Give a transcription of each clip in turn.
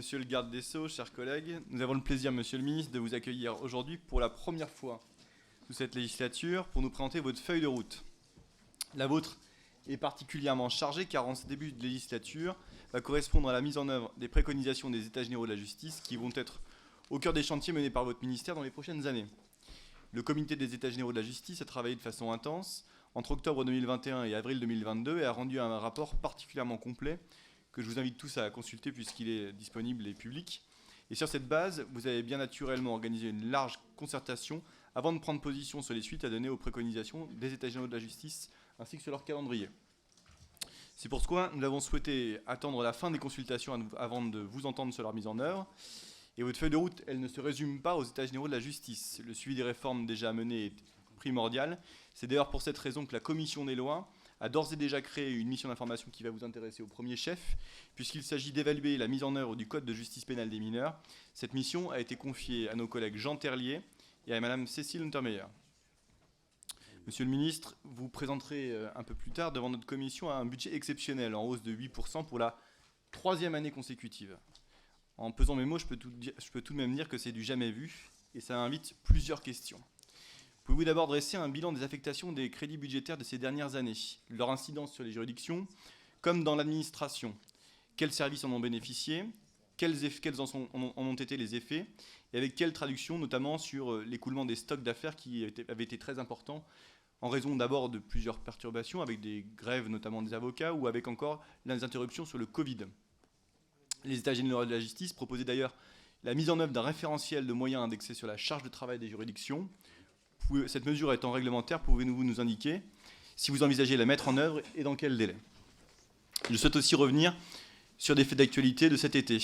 Monsieur le garde des Sceaux, chers collègues, nous avons le plaisir, monsieur le ministre, de vous accueillir aujourd'hui pour la première fois sous cette législature pour nous présenter votre feuille de route. La vôtre est particulièrement chargée car en ce début de législature va correspondre à la mise en œuvre des préconisations des États généraux de la justice qui vont être au cœur des chantiers menés par votre ministère dans les prochaines années. Le comité des États généraux de la justice a travaillé de façon intense entre octobre 2021 et avril 2022 et a rendu un rapport particulièrement complet que je vous invite tous à consulter puisqu'il est disponible et public. Et sur cette base, vous avez bien naturellement organisé une large concertation avant de prendre position sur les suites à donner aux préconisations des États généraux de la justice ainsi que sur leur calendrier. C'est pourquoi nous avons souhaité attendre la fin des consultations avant de vous entendre sur leur mise en œuvre. Et votre feuille de route, elle ne se résume pas aux États généraux de la justice. Le suivi des réformes déjà menées est primordial. C'est d'ailleurs pour cette raison que la Commission des lois a d'ores et déjà créé une mission d'information qui va vous intéresser au premier chef, puisqu'il s'agit d'évaluer la mise en œuvre du Code de justice pénale des mineurs. Cette mission a été confiée à nos collègues Jean Terlier et à Madame Cécile Untermeyer. Monsieur le ministre, vous présenterez un peu plus tard devant notre commission un budget exceptionnel en hausse de 8% pour la troisième année consécutive. En pesant mes mots, je peux tout de même dire que c'est du jamais vu et ça invite plusieurs questions. Pouvez-vous d'abord dresser un bilan des affectations des crédits budgétaires de ces dernières années, leur incidence sur les juridictions, comme dans l'administration? Quels services en ont bénéficié? Quels en ont été les effets? Et avec quelle traduction, notamment sur l'écoulement des stocks d'affaires qui avait été très important, en raison d'abord de plusieurs perturbations, avec des grèves notamment des avocats, ou avec encore les interruptions sur le Covid. Les États généraux de la justice proposaient d'ailleurs la mise en œuvre d'un référentiel de moyens indexé sur la charge de travail des juridictions. Cette mesure étant réglementaire, pouvez-vous nous indiquer si vous envisagez la mettre en œuvre et dans quel délai? Je souhaite aussi revenir sur des faits d'actualité de cet été.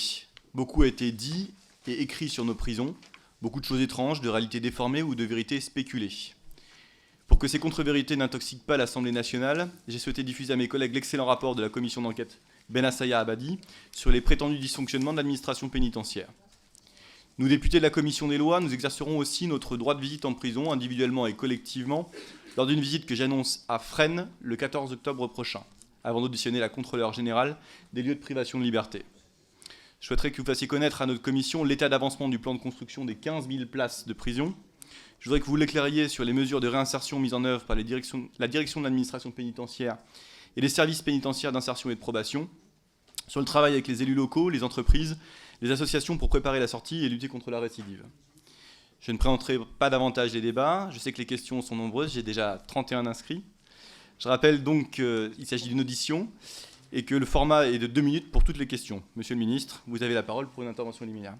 Beaucoup a été dit et écrit sur nos prisons, beaucoup de choses étranges, de réalités déformées ou de vérités spéculées. Pour que ces contre-vérités n'intoxiquent pas l'Assemblée nationale, j'ai souhaité diffuser à mes collègues l'excellent rapport de la commission d'enquête Benassaïa Abadi sur les prétendus dysfonctionnements de l'administration pénitentiaire. Nous, députés de la Commission des lois, nous exercerons aussi notre droit de visite en prison, individuellement et collectivement, lors d'une visite que j'annonce à Fresnes le 14 octobre prochain, avant d'auditionner la contrôleure générale des lieux de privation de liberté. Je souhaiterais que vous fassiez connaître à notre commission l'état d'avancement du plan de construction des 15 000 places de prison. Je voudrais que vous l'éclairiez sur les mesures de réinsertion mises en œuvre par la direction de l'administration pénitentiaire et les services pénitentiaires d'insertion et de probation, sur le travail avec les élus locaux, les entreprises, les associations pour préparer la sortie et lutter contre la récidive. Je ne présenterai pas davantage les débats. Je sais que les questions sont nombreuses. J'ai déjà 31 inscrits. Je rappelle donc qu'il s'agit d'une audition et que le format est de 2 minutes pour toutes les questions. Monsieur le ministre, vous avez la parole pour une intervention liminaire.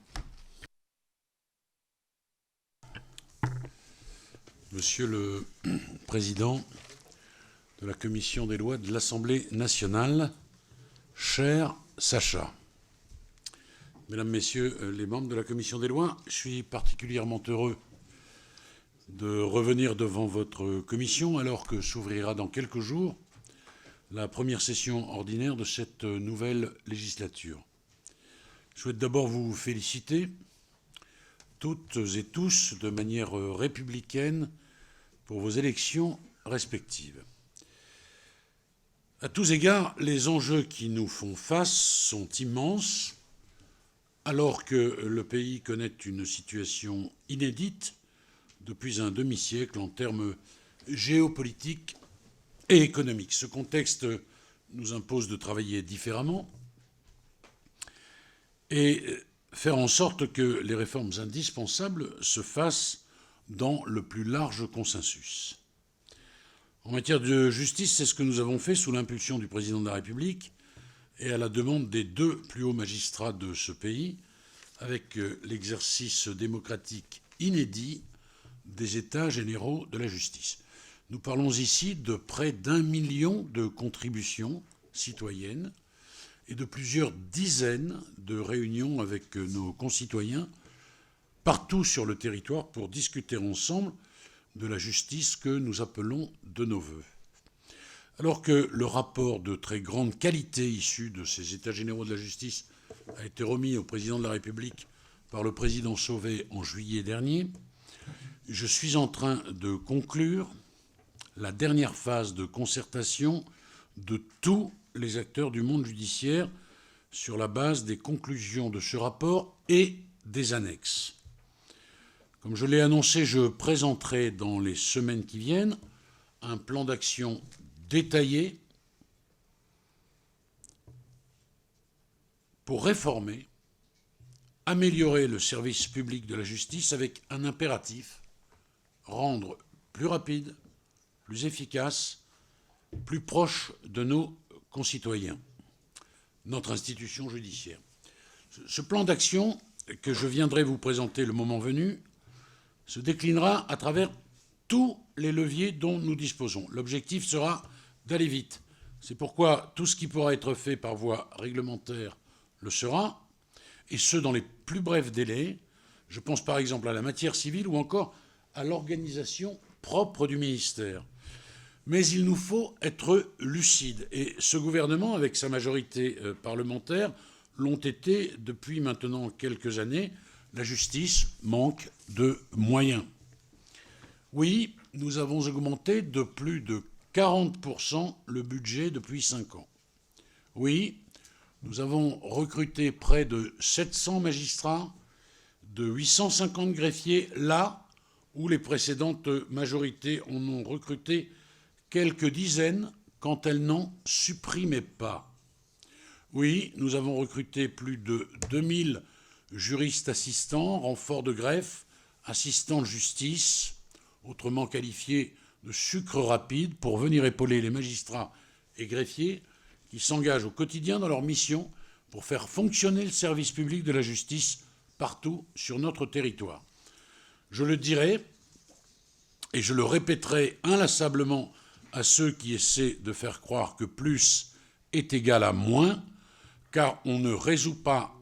Monsieur le Président de la Commission des lois de l'Assemblée nationale, cher Sacha, Mesdames, Messieurs les membres de la Commission des lois, je suis particulièrement heureux de revenir devant votre commission alors que s'ouvrira dans quelques jours la première session ordinaire de cette nouvelle législature. Je souhaite d'abord vous féliciter, toutes et tous, de manière républicaine, pour vos élections respectives. À tous égards, les enjeux qui nous font face sont immenses, alors que le pays connaît une situation inédite depuis un demi-siècle en termes géopolitiques et économiques. Ce contexte nous impose de travailler différemment et faire en sorte que les réformes indispensables se fassent dans le plus large consensus. En matière de justice, c'est ce que nous avons fait sous l'impulsion du président de la République et à la demande des 2 plus hauts magistrats de ce pays, avec l'exercice démocratique inédit des États généraux de la justice. Nous parlons ici de près d'1 million de contributions citoyennes et de plusieurs dizaines de réunions avec nos concitoyens partout sur le territoire pour discuter ensemble de la justice que nous appelons de nos vœux. Alors que le rapport de très grande qualité issu de ces États généraux de la justice a été remis au président de la République par le président Sauvé en juillet dernier, je suis en train de conclure la dernière phase de concertation de tous les acteurs du monde judiciaire sur la base des conclusions de ce rapport et des annexes. Comme je l'ai annoncé, je présenterai dans les semaines qui viennent un plan d'action détaillé pour réformer, améliorer le service public de la justice avec un impératif: rendre plus rapide, plus efficace, plus proche de nos concitoyens, notre institution judiciaire. Ce plan d'action que je viendrai vous présenter le moment venu se déclinera à travers tous les leviers dont nous disposons. L'objectif sera d'aller vite. C'est pourquoi tout ce qui pourra être fait par voie réglementaire le sera, et ce dans les plus brefs délais. Je pense par exemple à la matière civile ou encore à l'organisation propre du ministère. Mais il nous faut être lucides, et ce gouvernement, avec sa majorité parlementaire, l'ont été depuis maintenant quelques années. La justice manque de moyens. Oui, nous avons augmenté de plus de 40% le budget depuis 5 ans. Oui, nous avons recruté près de 700 magistrats, de 850 greffiers, là où les précédentes majorités en ont recruté quelques dizaines quand elles n'en supprimaient pas. Oui, nous avons recruté plus de 2000 juristes assistants, renforts de greffe, assistants de justice, autrement qualifiés de sucre rapide, pour venir épauler les magistrats et greffiers qui s'engagent au quotidien dans leur mission pour faire fonctionner le service public de la justice partout sur notre territoire. Je le dirai et je le répéterai inlassablement à ceux qui essaient de faire croire que plus est égal à moins, car on ne résout pas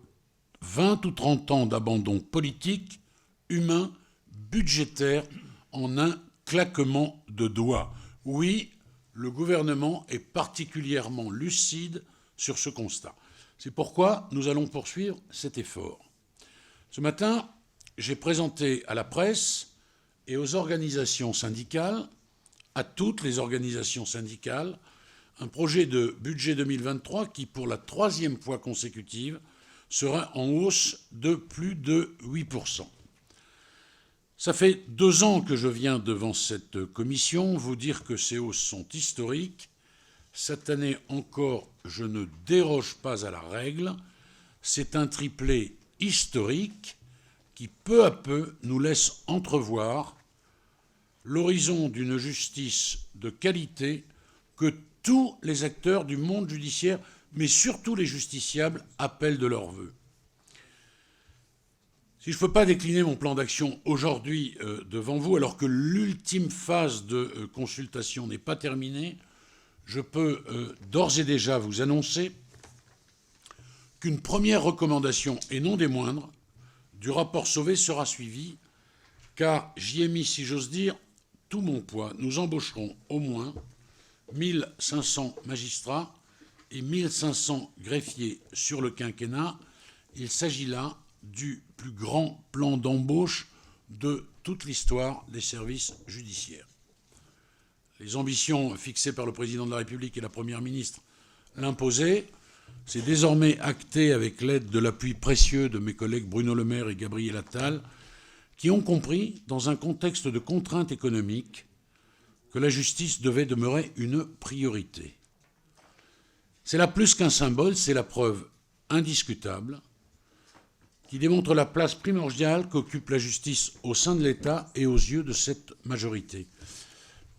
20 ou 30 ans d'abandon politique, humain, budgétaire en un claquement de doigts. Oui, le gouvernement est particulièrement lucide sur ce constat. C'est pourquoi nous allons poursuivre cet effort. Ce matin, j'ai présenté à la presse et aux organisations syndicales, à toutes les organisations syndicales, un projet de budget 2023 qui, pour la 3e fois consécutive, sera en hausse de plus de 8%. Ça fait 2 ans que je viens devant cette commission vous dire que ces hausses sont historiques. Cette année encore, je ne déroge pas à la règle. C'est un triplé historique qui, peu à peu, nous laisse entrevoir l'horizon d'une justice de qualité que tous les acteurs du monde judiciaire, mais surtout les justiciables, appellent de leur vœu. Si je ne peux pas décliner mon plan d'action aujourd'hui devant vous, alors que l'ultime phase de consultation n'est pas terminée, je peux d'ores et déjà vous annoncer qu'une première recommandation, et non des moindres, du rapport Sauvé sera suivie, car j'y ai mis, si j'ose dire, tout mon poids. Nous embaucherons au moins 1500 magistrats et 1500 greffiers sur le quinquennat. Il s'agit là du plus grand plan d'embauche de toute l'histoire des services judiciaires. Les ambitions fixées par le président de la République et la Première ministre l'imposaient. C'est désormais acté avec l'aide de l'appui précieux de mes collègues Bruno Le Maire et Gabriel Attal, qui ont compris, dans un contexte de contraintes économiques, que la justice devait demeurer une priorité. C'est là plus qu'un symbole, c'est la preuve indiscutable qui démontre la place primordiale qu'occupe la justice au sein de l'État et aux yeux de cette majorité.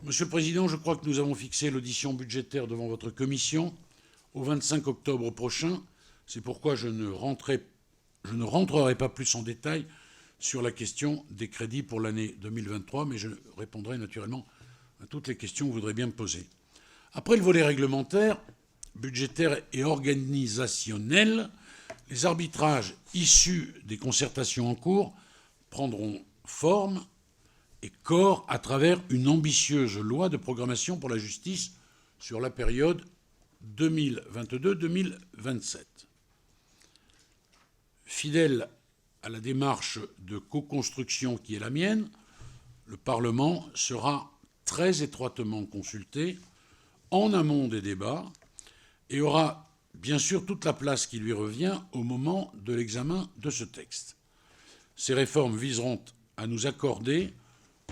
Monsieur le Président, je crois que nous avons fixé l'audition budgétaire devant votre commission au 25 octobre prochain. C'est pourquoi je ne rentrerai pas plus en détail sur la question des crédits pour l'année 2023, mais je répondrai naturellement à toutes les questions que vous voudrez bien me poser. Après le volet réglementaire, budgétaire et organisationnel, les arbitrages issus des concertations en cours prendront forme et corps à travers une ambitieuse loi de programmation pour la justice sur la période 2022-2027. Fidèle à la démarche de co-construction qui est la mienne, le Parlement sera très étroitement consulté en amont des débats et aura bien sûr toute la place qui lui revient au moment de l'examen de ce texte. Ces réformes viseront à nous accorder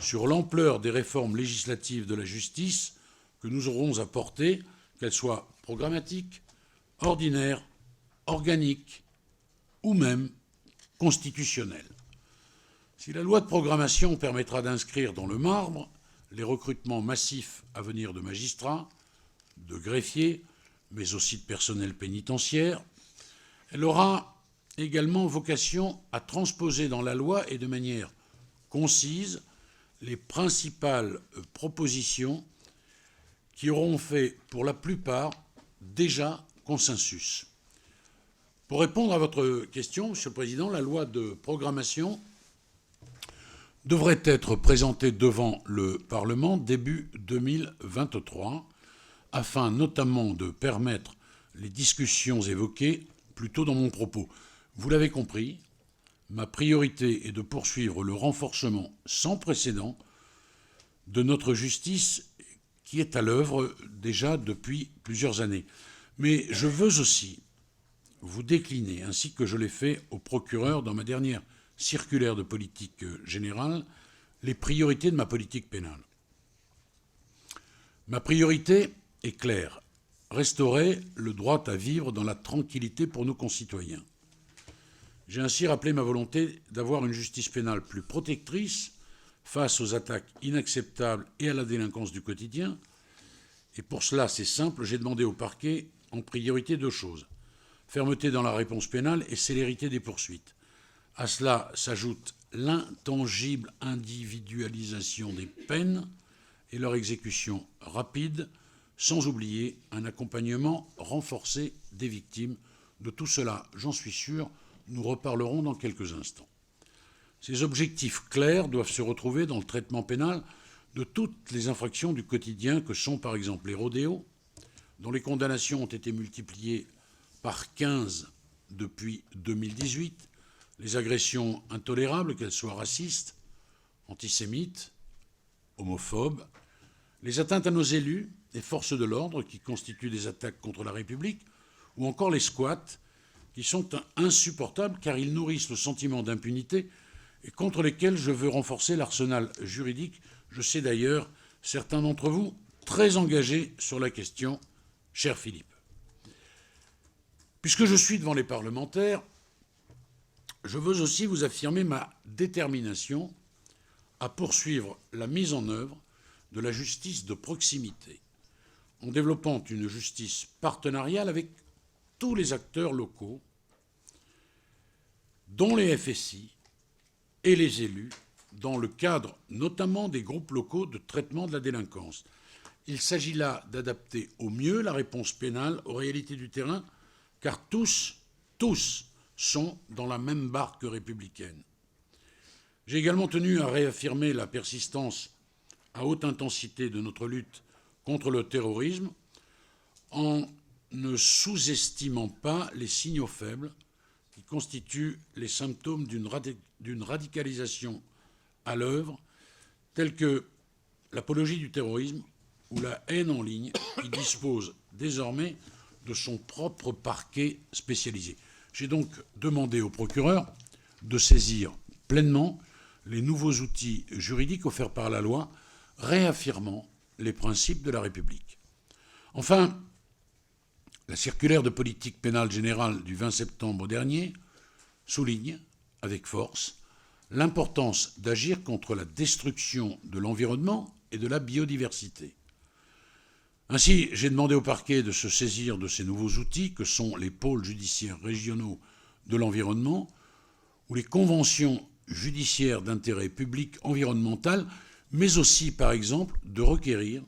sur l'ampleur des réformes législatives de la justice que nous aurons à porter, qu'elles soient programmatiques, ordinaires, organiques ou même constitutionnelles. Si la loi de programmation permettra d'inscrire dans le marbre les recrutements massifs à venir de magistrats, de greffiers, mais aussi de personnel pénitentiaire, elle aura également vocation à transposer dans la loi et de manière concise les principales propositions qui auront fait, pour la plupart, déjà consensus. Pour répondre à votre question, Monsieur le Président, la loi de programmation devrait être présentée devant le Parlement début 2023, afin notamment de permettre les discussions évoquées plus tôt dans mon propos. Vous l'avez compris, ma priorité est de poursuivre le renforcement sans précédent de notre justice qui est à l'œuvre déjà depuis plusieurs années. Mais je veux aussi vous décliner, ainsi que je l'ai fait au procureur dans ma dernière circulaire de politique générale, les priorités de ma politique pénale. Ma priorité est claire: restaurer le droit à vivre dans la tranquillité pour nos concitoyens. J'ai ainsi rappelé ma volonté d'avoir une justice pénale plus protectrice face aux attaques inacceptables et à la délinquance du quotidien. Et pour cela, c'est simple, j'ai demandé au parquet en priorité 2 choses: fermeté dans la réponse pénale et célérité des poursuites. À cela s'ajoute l'intangible individualisation des peines et leur exécution rapide, sans oublier un accompagnement renforcé des victimes. De tout cela, j'en suis sûr, nous reparlerons dans quelques instants. Ces objectifs clairs doivent se retrouver dans le traitement pénal de toutes les infractions du quotidien que sont par exemple les rodéos, dont les condamnations ont été multipliées par 15 depuis 2018, les agressions intolérables, qu'elles soient racistes, antisémites, homophobes, les atteintes à nos élus et forces de l'ordre qui constituent des attaques contre la République, ou encore les squats qui sont insupportables car ils nourrissent le sentiment d'impunité et contre lesquels je veux renforcer l'arsenal juridique. Je sais d'ailleurs certains d'entre vous très engagés sur la question, cher Philippe. Puisque je suis devant les parlementaires, je veux aussi vous affirmer ma détermination à poursuivre la mise en œuvre de la justice de proximité, en développant une justice partenariale avec tous les acteurs locaux, dont les FSI et les élus, dans le cadre notamment des groupes locaux de traitement de la délinquance. Il s'agit là d'adapter au mieux la réponse pénale aux réalités du terrain, car tous sont dans la même barque républicaine. J'ai également tenu à réaffirmer la persistance à haute intensité de notre lutte contre le terrorisme en ne sous-estimant pas les signaux faibles qui constituent les symptômes d'une radicalisation à l'œuvre, tels que l'apologie du terrorisme ou la haine en ligne, qui dispose désormais de son propre parquet spécialisé. J'ai donc demandé au procureur de saisir pleinement les nouveaux outils juridiques offerts par la loi, réaffirmant les principes de la République. Enfin, la circulaire de politique pénale générale du 20 septembre dernier souligne avec force l'importance d'agir contre la destruction de l'environnement et de la biodiversité. Ainsi, j'ai demandé au parquet de se saisir de ces nouveaux outils que sont les pôles judiciaires régionaux de l'environnement ou les conventions judiciaires d'intérêt public environnemental, mais aussi, par exemple, de requérir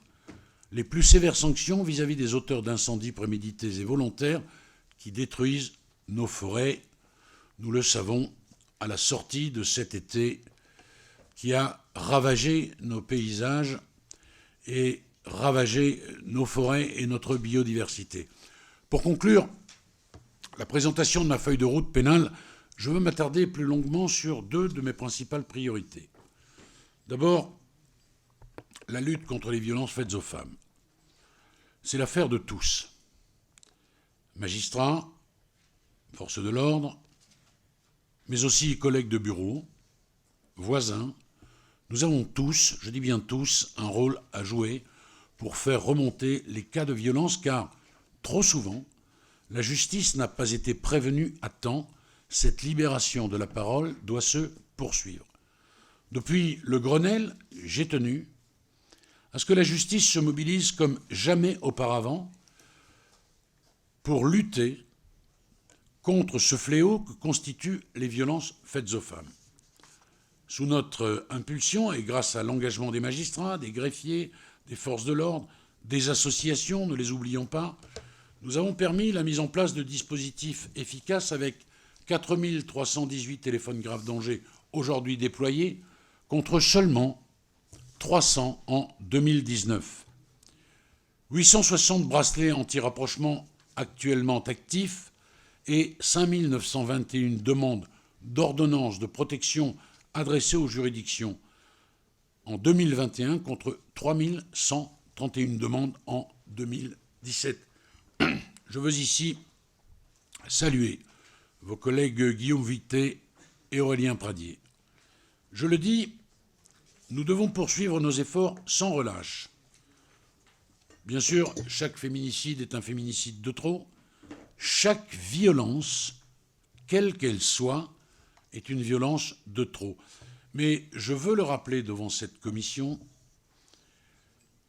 les plus sévères sanctions vis-à-vis des auteurs d'incendies prémédités et volontaires qui détruisent nos forêts. Nous le savons, à la sortie de cet été qui a ravagé nos paysages et ravagé nos forêts et notre biodiversité. Pour conclure la présentation de ma feuille de route pénale, je veux m'attarder plus longuement sur 2 de mes principales priorités. D'abord, la lutte contre les violences faites aux femmes. C'est l'affaire de tous. magistrats, forces de l'ordre, mais aussi collègues de bureau, voisins. Nous avons tous, je dis bien tous, un rôle à jouer pour faire remonter les cas de violence, car trop souvent, la justice n'a pas été prévenue à temps. Cette libération de la parole doit se poursuivre. Depuis le Grenelle, j'ai tenu à ce que la justice se mobilise comme jamais auparavant pour lutter contre ce fléau que constituent les violences faites aux femmes. Sous notre impulsion et grâce à l'engagement des magistrats, des greffiers, des forces de l'ordre, des associations, ne les oublions pas, nous avons permis la mise en place de dispositifs efficaces avec 4 318 téléphones grave danger aujourd'hui déployés contre seulement 300 en 2019. 860 bracelets anti-rapprochement actuellement actifs et 5 921 demandes d'ordonnance de protection adressées aux juridictions en 2021 contre 3 131 demandes en 2017. Je veux ici saluer vos collègues Guillaume Vuittet et Aurélien Pradier. Je le dis, nous devons poursuivre nos efforts sans relâche. Bien sûr, chaque féminicide est un féminicide de trop. Chaque violence, quelle qu'elle soit, est une violence de trop. Mais je veux le rappeler devant cette commission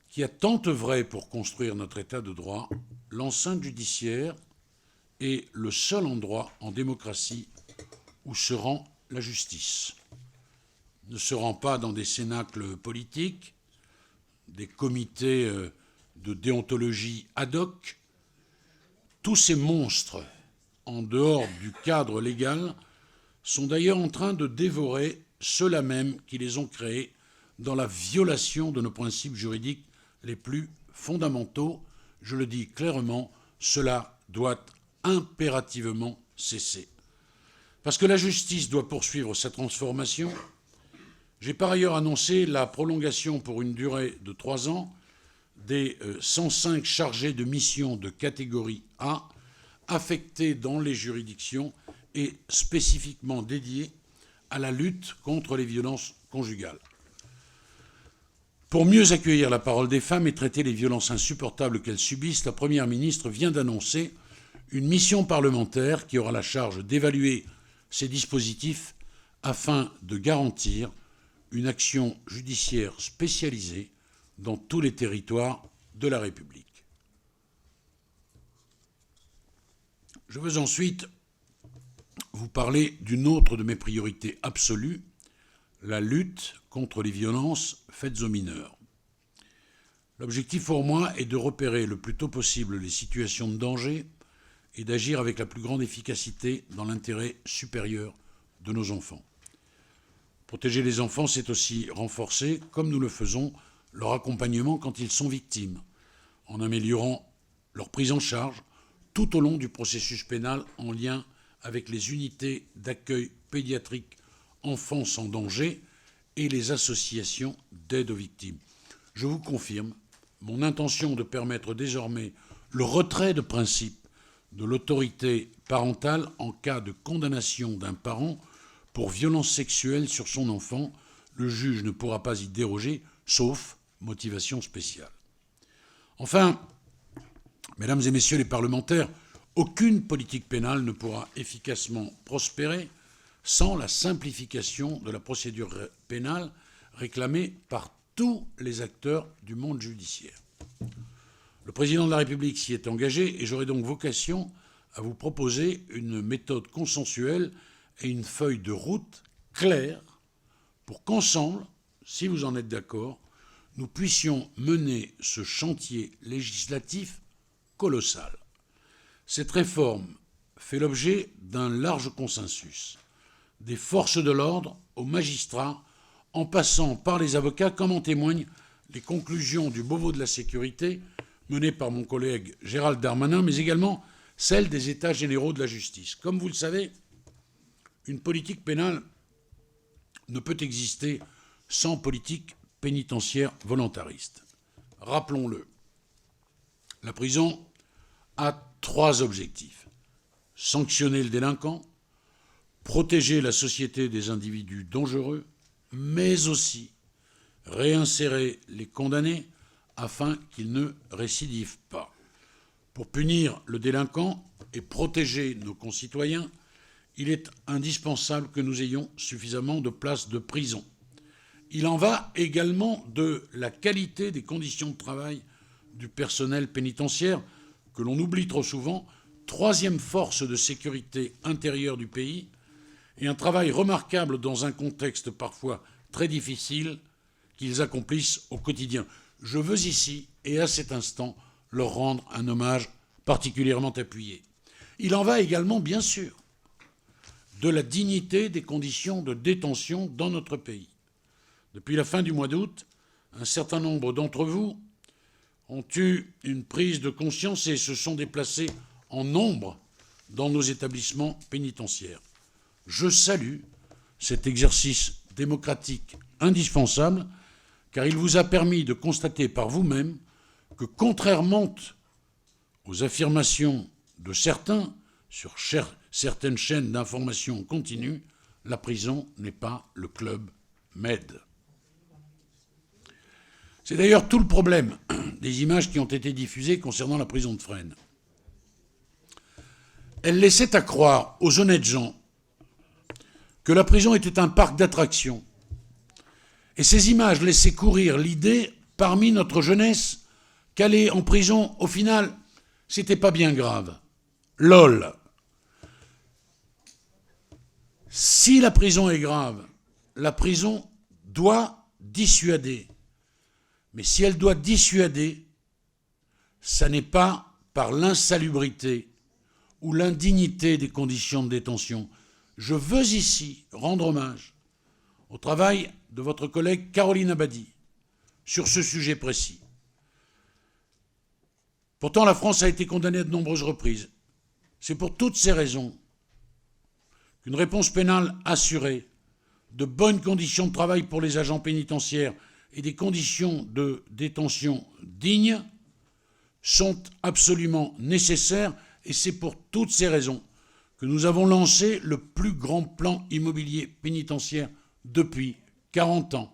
qui a tant œuvré pour construire notre État de droit, l'enceinte judiciaire est le seul endroit en démocratie où se rend la justice. Ne se rend pas dans des cénacles politiques, des comités de déontologie ad hoc. Tous ces monstres, en dehors du cadre légal, sont d'ailleurs en train de dévorer ceux-là même qui les ont créés dans la violation de nos principes juridiques les plus fondamentaux. Je le dis clairement, cela doit impérativement cesser. Parce que la justice doit poursuivre sa transformation, j'ai par ailleurs annoncé la prolongation pour une durée de 3 ans des 105 chargés de mission de catégorie A affectés dans les juridictions et spécifiquement dédiés à la lutte contre les violences conjugales. Pour mieux accueillir la parole des femmes et traiter les violences insupportables qu'elles subissent, la Première ministre vient d'annoncer une mission parlementaire qui aura la charge d'évaluer ces dispositifs afin de garantir une action judiciaire spécialisée dans tous les territoires de la République. Je veux ensuite vous parler d'une autre de mes priorités absolues, la lutte contre les violences faites aux mineurs. L'objectif pour moi est de repérer le plus tôt possible les situations de danger et d'agir avec la plus grande efficacité dans l'intérêt supérieur de nos enfants. Protéger les enfants, c'est aussi renforcer, comme nous le faisons, leur accompagnement quand ils sont victimes, en améliorant leur prise en charge tout au long du processus pénal en lien avec les unités d'accueil pédiatrique enfants en danger et les associations d'aide aux victimes. Je vous confirme mon intention de permettre désormais le retrait de principe de l'autorité parentale en cas de condamnation d'un parent pour violence sexuelle sur son enfant. Le juge ne pourra pas y déroger, sauf motivation spéciale. Enfin, mesdames et messieurs les parlementaires, aucune politique pénale ne pourra efficacement prospérer sans la simplification de la procédure pénale réclamée par tous les acteurs du monde judiciaire. Le président de la République s'y est engagé et j'aurai donc vocation à vous proposer une méthode consensuelle et une feuille de route claire pour qu'ensemble, si vous en êtes d'accord, nous puissions mener ce chantier législatif colossal. Cette réforme fait l'objet d'un large consensus, des forces de l'ordre aux magistrats, en passant par les avocats, comme en témoignent les conclusions du Beauvau de la sécurité menées par mon collègue Gérald Darmanin, mais également celles des États généraux de la justice. Comme vous le savez, une politique pénale ne peut exister sans politique pénitentiaire volontariste. Rappelons-le, la prison a 3 objectifs. Sanctionner le délinquant, protéger la société des individus dangereux, mais aussi réinsérer les condamnés afin qu'ils ne récidivent pas. Pour punir le délinquant et protéger nos concitoyens, il est indispensable que nous ayons suffisamment de places de prison. Il en va également de la qualité des conditions de travail du personnel pénitentiaire, que l'on oublie trop souvent, 3e force de sécurité intérieure du pays, et un travail remarquable dans un contexte parfois très difficile qu'ils accomplissent au quotidien. Je veux ici, et à cet instant, leur rendre un hommage particulièrement appuyé. Il en va également, bien sûr, de la dignité des conditions de détention dans notre pays. Depuis la fin du mois d'août, un certain nombre d'entre vous ont eu une prise de conscience et se sont déplacés en nombre dans nos établissements pénitentiaires. Je salue cet exercice démocratique indispensable, car il vous a permis de constater par vous-même que, contrairement aux affirmations de certains sur certaines chaînes d'information continue, la prison n'est pas le club Med. C'est d'ailleurs tout le problème des images qui ont été diffusées concernant la prison de Fresnes. Elles laissaient à croire aux honnêtes gens que la prison était un parc d'attractions. Et ces images laissaient courir l'idée parmi notre jeunesse qu'aller en prison, au final, c'était pas bien grave. LOL. Si la prison est grave, la prison doit dissuader. Mais si elle doit dissuader, ça n'est pas par l'insalubrité ou l'indignité des conditions de détention. Je veux ici rendre hommage au travail de votre collègue Caroline Abadie sur ce sujet précis. Pourtant, la France a été condamnée à de nombreuses reprises. C'est pour toutes ces raisons qu'une réponse pénale assurée, de bonnes conditions de travail pour les agents pénitentiaires et des conditions de détention dignes sont absolument nécessaires, et c'est pour toutes ces raisons que nous avons lancé le plus grand plan immobilier pénitentiaire depuis 40 ans.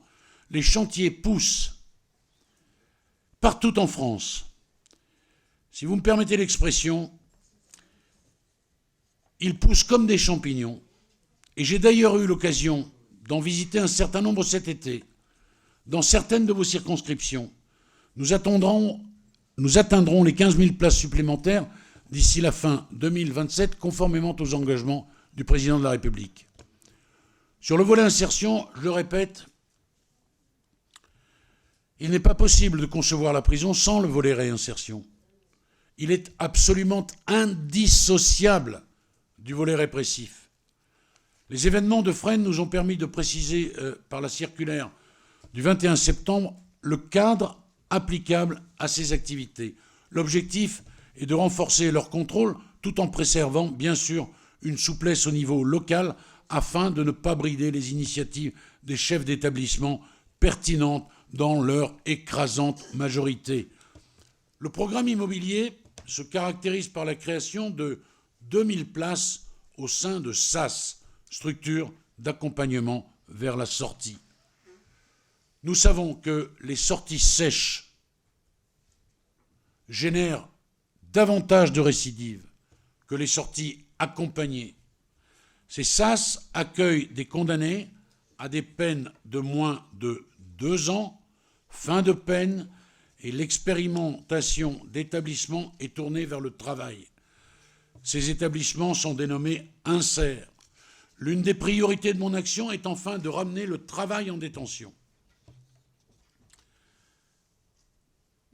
Les chantiers poussent partout en France. Si vous me permettez l'expression, ils poussent comme des champignons. Et j'ai d'ailleurs eu l'occasion d'en visiter un certain nombre cet été, dans certaines de vos circonscriptions. Nous atteindrons les 15 000 places supplémentaires d'ici la fin 2027, conformément aux engagements du président de la République. Sur le volet insertion, je le répète, il n'est pas possible de concevoir la prison sans le volet réinsertion. Il est absolument indissociable du volet répressif. Les événements de Fresnes nous ont permis de préciser par la circulaire du 21 septembre le cadre applicable à ces activités. L'objectif est de renforcer leur contrôle tout en préservant, bien sûr, une souplesse au niveau local afin de ne pas brider les initiatives des chefs d'établissement pertinentes dans leur écrasante majorité. Le programme immobilier se caractérise par la création de 2000 places au sein de SAS, structure d'accompagnement vers la sortie. Nous savons que les sorties sèches génèrent davantage de récidives que les sorties accompagnées. Ces SAS accueillent des condamnés à des peines de moins de 2 ans, fin de peine, et l'expérimentation d'établissements est tournée vers le travail. Ces établissements sont dénommés Insert. L'une des priorités de mon action est enfin de ramener le travail en détention.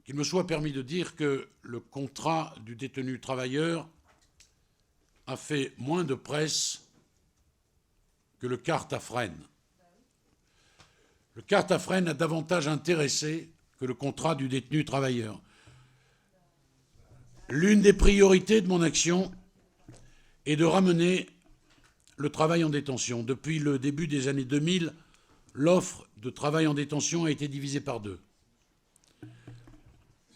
Qu'il me soit permis de dire que le contrat du détenu travailleur a fait moins de presse que le CART à Fresnes. Le CART à Fresnes a davantage intéressé que le contrat du détenu travailleur. L'une des priorités de mon action est de ramener le travail en détention. Depuis le début des années 2000, l'offre de travail en détention a été divisée par 2.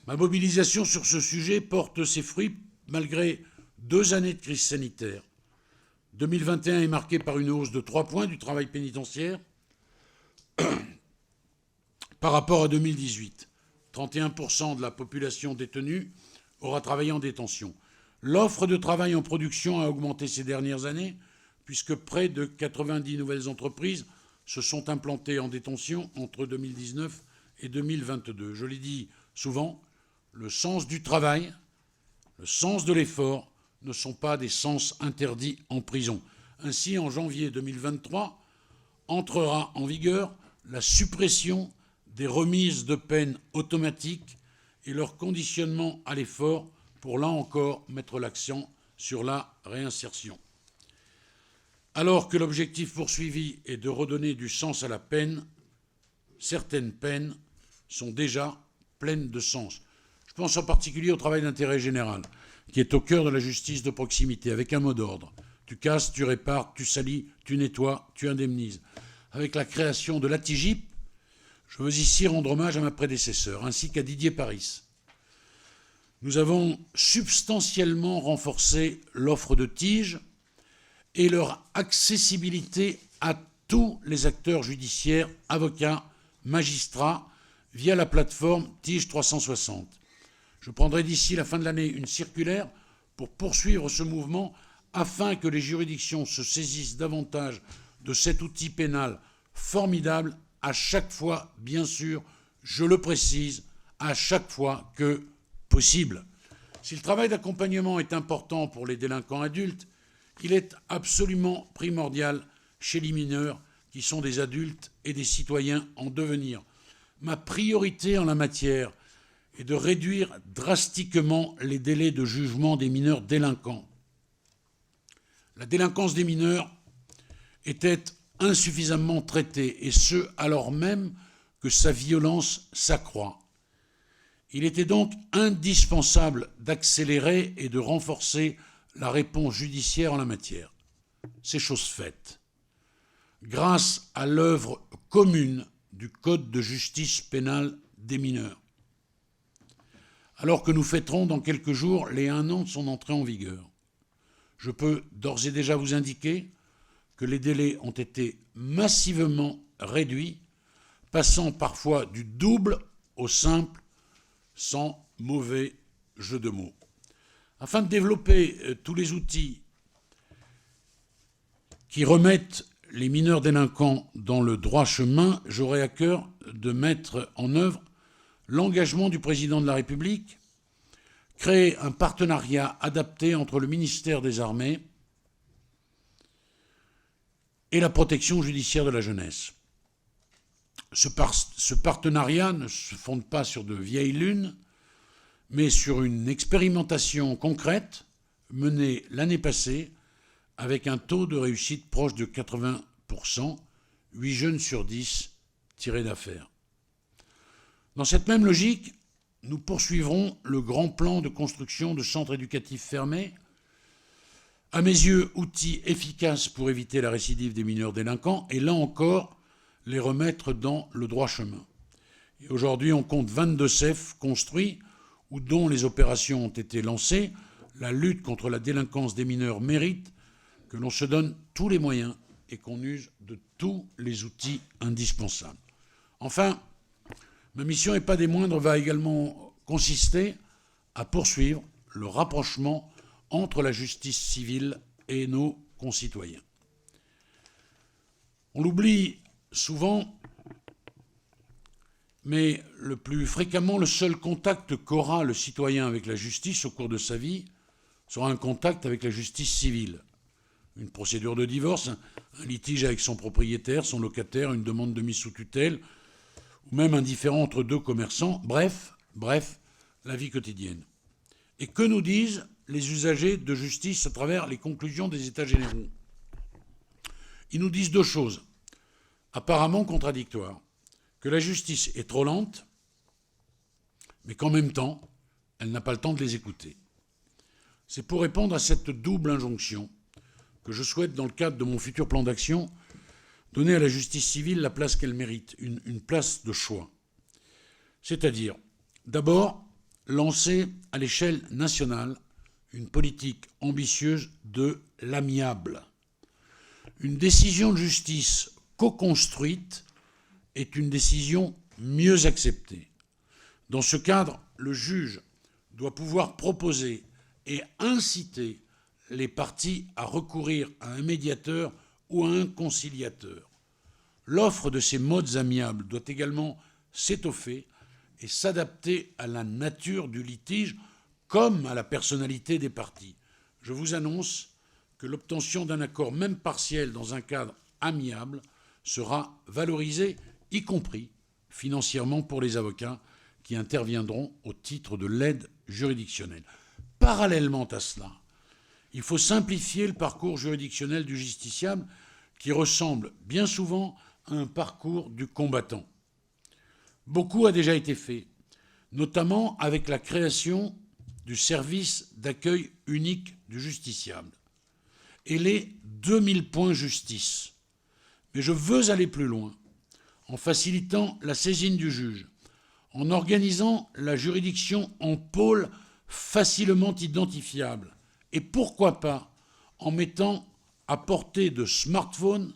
Ma mobilisation sur ce sujet porte ses fruits malgré 2 années de crise sanitaire. 2021 est marqué par une hausse de 3 points du travail pénitentiaire par rapport à 2018. 31% de la population détenue aura travaillé en détention. L'offre de travail en production a augmenté ces dernières années, puisque près de 90 nouvelles entreprises se sont implantées en détention entre 2019 et 2022. Je l'ai dit souvent, le sens du travail, le sens de l'effort ne sont pas des sens interdits en prison. Ainsi, en janvier 2023, entrera en vigueur la suppression des remises de peine automatiques et leur conditionnement à l'effort pour, là encore, mettre l'accent sur la réinsertion. Alors que l'objectif poursuivi est de redonner du sens à la peine, certaines peines sont déjà pleines de sens. Je pense en particulier au travail d'intérêt général, qui est au cœur de la justice de proximité, avec un mot d'ordre. Tu casses, tu répares, tu salis, tu nettoies, tu indemnises. Avec la création de l'ATIGIP, je veux ici rendre hommage à ma prédécesseur, ainsi qu'à Didier Paris. Nous avons substantiellement renforcé l'offre de TIG et leur accessibilité à tous les acteurs judiciaires, avocats, magistrats, via la plateforme TIG 360. Je prendrai d'ici la fin de l'année une circulaire pour poursuivre ce mouvement afin que les juridictions se saisissent davantage de cet outil pénal formidable à chaque fois, bien sûr, je le précise, à chaque fois que possible. Si le travail d'accompagnement est important pour les délinquants adultes, il est absolument primordial chez les mineurs qui sont des adultes et des citoyens en devenir. Ma priorité en la matière est de réduire drastiquement les délais de jugement des mineurs délinquants. La délinquance des mineurs était insuffisamment traitée, et ce, alors même que sa violence s'accroît. Il était donc indispensable d'accélérer et de renforcer la réponse judiciaire en la matière. C'est chose faite. Grâce à l'œuvre commune du Code de justice pénale des mineurs. Alors que nous fêterons dans quelques jours les 1 an de son entrée en vigueur, je peux d'ores et déjà vous indiquer que les délais ont été massivement réduits, passant parfois du double au simple, sans mauvais jeu de mots. Afin de développer tous les outils qui remettent les mineurs délinquants dans le droit chemin, j'aurai à cœur de mettre en œuvre l'engagement du président de la République, créer un partenariat adapté entre le ministère des Armées et la protection judiciaire de la jeunesse. Ce partenariat ne se fonde pas sur de vieilles lunes, mais sur une expérimentation concrète menée l'année passée avec un taux de réussite proche de 80%, 8 jeunes sur 10 tirés d'affaire. Dans cette même logique, nous poursuivrons le grand plan de construction de centres éducatifs fermés, à mes yeux, outil efficace pour éviter la récidive des mineurs délinquants et là encore, les remettre dans le droit chemin. Et aujourd'hui, on compte 22 CEF construits ou dont les opérations ont été lancées. La lutte contre la délinquance des mineurs mérite que l'on se donne tous les moyens et qu'on use de tous les outils indispensables. Enfin, ma mission, et pas des moindres, va également consister à poursuivre le rapprochement entre la justice civile et nos concitoyens. On l'oublie souvent, mais le plus fréquemment, le seul contact qu'aura le citoyen avec la justice au cours de sa vie sera un contact avec la justice civile. Une procédure de divorce, un litige avec son propriétaire, son locataire, une demande de mise sous tutelle, ou même un différend entre deux commerçants, bref, la vie quotidienne. Et que nous disent les usagers de justice à travers les conclusions des États généraux? Ils nous disent 2 choses, apparemment contradictoires. Que la justice est trop lente, mais qu'en même temps, elle n'a pas le temps de les écouter. C'est pour répondre à cette double injonction que je souhaite, dans le cadre de mon futur plan d'action, donner à la justice civile la place qu'elle mérite, une place de choix. C'est-à-dire, d'abord, lancer à l'échelle nationale une politique ambitieuse de l'amiable. Une décision de justice co-construite est une décision mieux acceptée. Dans ce cadre, le juge doit pouvoir proposer et inciter les parties à recourir à un médiateur ou à un conciliateur. L'offre de ces modes amiables doit également s'étoffer et s'adapter à la nature du litige comme à la personnalité des parties. Je vous annonce que l'obtention d'un accord, même partiel, dans un cadre amiable, sera valorisée, y compris financièrement pour les avocats qui interviendront au titre de l'aide juridictionnelle. Parallèlement à cela, il faut simplifier le parcours juridictionnel du justiciable qui ressemble bien souvent à un parcours du combattant. Beaucoup a déjà été fait, notamment avec la création du service d'accueil unique du justiciable et les 2000 points justice. Mais je veux aller plus loin, en facilitant la saisine du juge, en organisant la juridiction en pôle facilement identifiable et pourquoi pas en mettant à portée de smartphone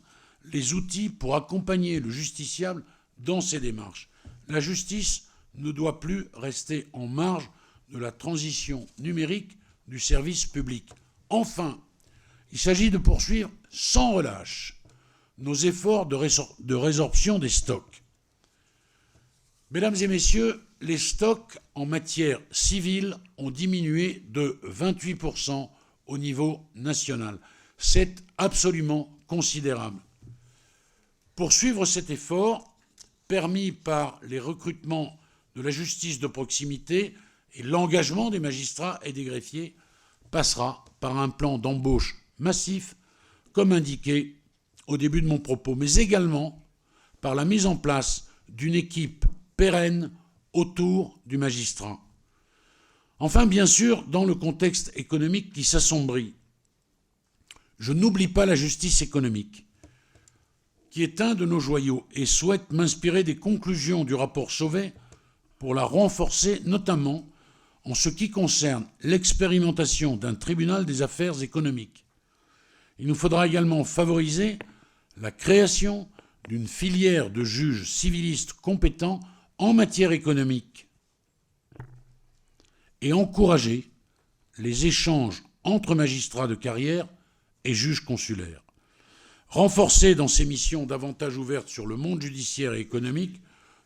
les outils pour accompagner le justiciable dans ses démarches. La justice ne doit plus rester en marge de la transition numérique du service public. Enfin, il s'agit de poursuivre sans relâche nos efforts de résorption des stocks. Mesdames et messieurs, les stocks en matière civile ont diminué de 28% au niveau national. C'est absolument considérable. Poursuivre cet effort, permis par les recrutements de la justice de proximité et l'engagement des magistrats et des greffiers, passera par un plan d'embauche massif, comme indiqué au début de mon propos, mais également par la mise en place d'une équipe pérenne autour du magistrat. Enfin, bien sûr, dans le contexte économique qui s'assombrit, je n'oublie pas la justice économique, qui est un de nos joyaux, et souhaite m'inspirer des conclusions du rapport Sauvé pour la renforcer, notamment en ce qui concerne l'expérimentation d'un tribunal des affaires économiques. Il nous faudra également favoriser la création d'une filière de juges civilistes compétents en matière économique et encourager les échanges entre magistrats de carrière et juges consulaires. Renforcée dans ses missions davantage ouvertes sur le monde judiciaire et économique,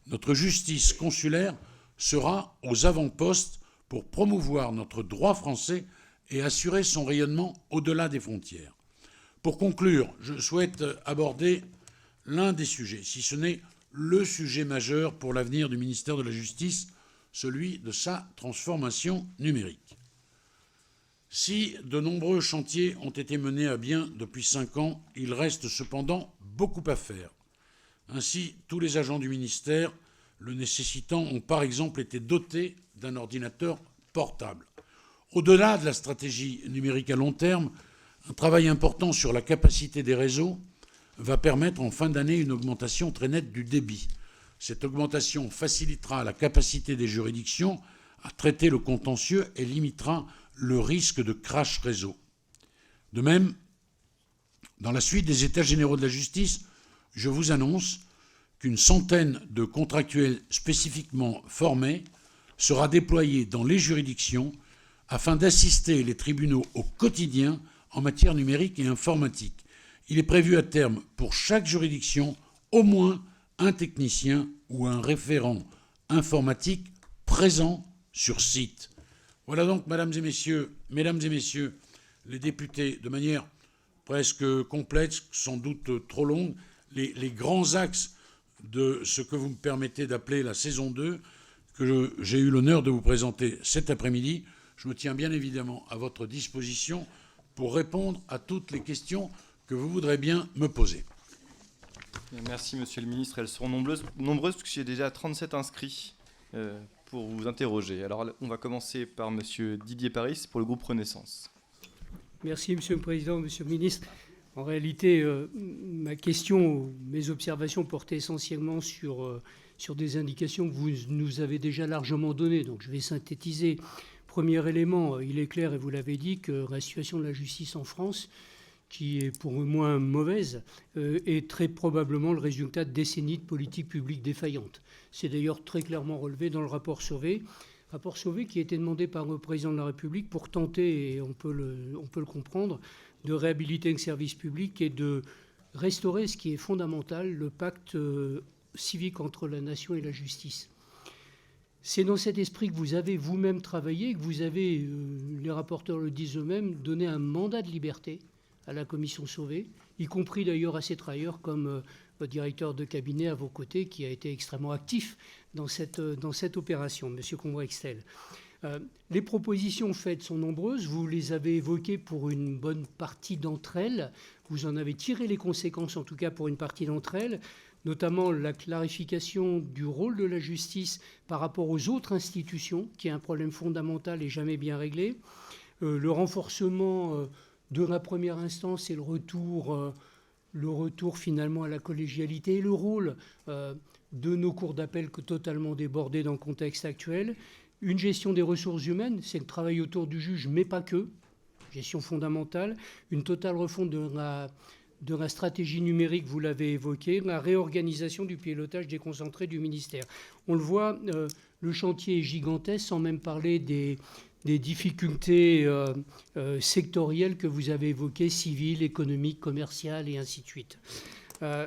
notre justice consulaire sera aux avant-postes pour promouvoir notre droit français et assurer son rayonnement au-delà des frontières. Pour conclure, je souhaite aborder l'un des sujets, si ce n'est le sujet majeur pour l'avenir du ministère de la Justice, celui de sa transformation numérique. Si de nombreux chantiers ont été menés à bien depuis 5 ans, il reste cependant beaucoup à faire. Ainsi, tous les agents du ministère le nécessitant ont par exemple été dotés d'un ordinateur portable. Au-delà de la stratégie numérique à long terme, un travail important sur la capacité des réseaux va permettre en fin d'année une augmentation très nette du débit. Cette augmentation facilitera la capacité des juridictions à traiter le contentieux et limitera le risque de crash réseau. De même, dans la suite des États généraux de la justice, je vous annonce qu'une centaine de contractuels spécifiquement formés sera déployée dans les juridictions afin d'assister les tribunaux au quotidien en matière numérique et informatique. Il est prévu à terme pour chaque juridiction au moins un technicien ou un référent informatique présent sur site. Voilà donc, mesdames et messieurs, les députés, de manière presque complète, sans doute trop longue, les grands axes de ce que vous me permettez d'appeler la saison 2, que j'ai eu l'honneur de vous présenter cet après-midi. Je me tiens bien évidemment à votre disposition pour répondre à toutes les questions que vous voudrez bien me poser. Merci, monsieur le ministre. Elles seront nombreuses parce que j'ai déjà 37 inscrits pour vous interroger. Alors, on va commencer par monsieur Didier Paris pour le groupe Renaissance. Merci, monsieur le président, monsieur le ministre. En réalité, ma question, mes observations portaient essentiellement sur des indications que vous nous avez déjà largement données. Donc, je vais synthétiser Premier élément, il est clair, et vous l'avez dit, que la situation de la justice en France, qui est pour le moins mauvaise, est très probablement le résultat de décennies de politiques publiques défaillantes. C'est d'ailleurs très clairement relevé dans le rapport Sauvé qui a été demandé par le président de la République pour tenter, et on peut le comprendre, de réhabiliter le service public et de restaurer ce qui est fondamental, le pacte civique entre la nation et la justice. C'est dans cet esprit que vous avez vous-même travaillé, que vous avez, les rapporteurs le disent eux-mêmes, donné un mandat de liberté à la commission Sauvé, y compris d'ailleurs à ses travailleurs comme votre directeur de cabinet à vos côtés, qui a été extrêmement actif dans cette opération, M. Combrextel. Les propositions faites sont nombreuses, vous les avez évoquées pour une bonne partie d'entre elles, vous en avez tiré les conséquences en tout cas pour une partie d'entre elles, notamment la clarification du rôle de la justice par rapport aux autres institutions, qui est un problème fondamental et jamais bien réglé, le renforcement de la première instance et le retour finalement à la collégialité et le rôle de nos cours d'appel totalement débordés dans le contexte actuel, une gestion des ressources humaines, c'est le travail autour du juge, mais pas que, gestion fondamentale, une totale refonte de la stratégie numérique, vous l'avez évoqué, la réorganisation du pilotage déconcentré du ministère. On le voit, le chantier est gigantesque, sans même parler des difficultés sectorielles que vous avez évoquées, civiles, économiques, commerciales et ainsi de suite.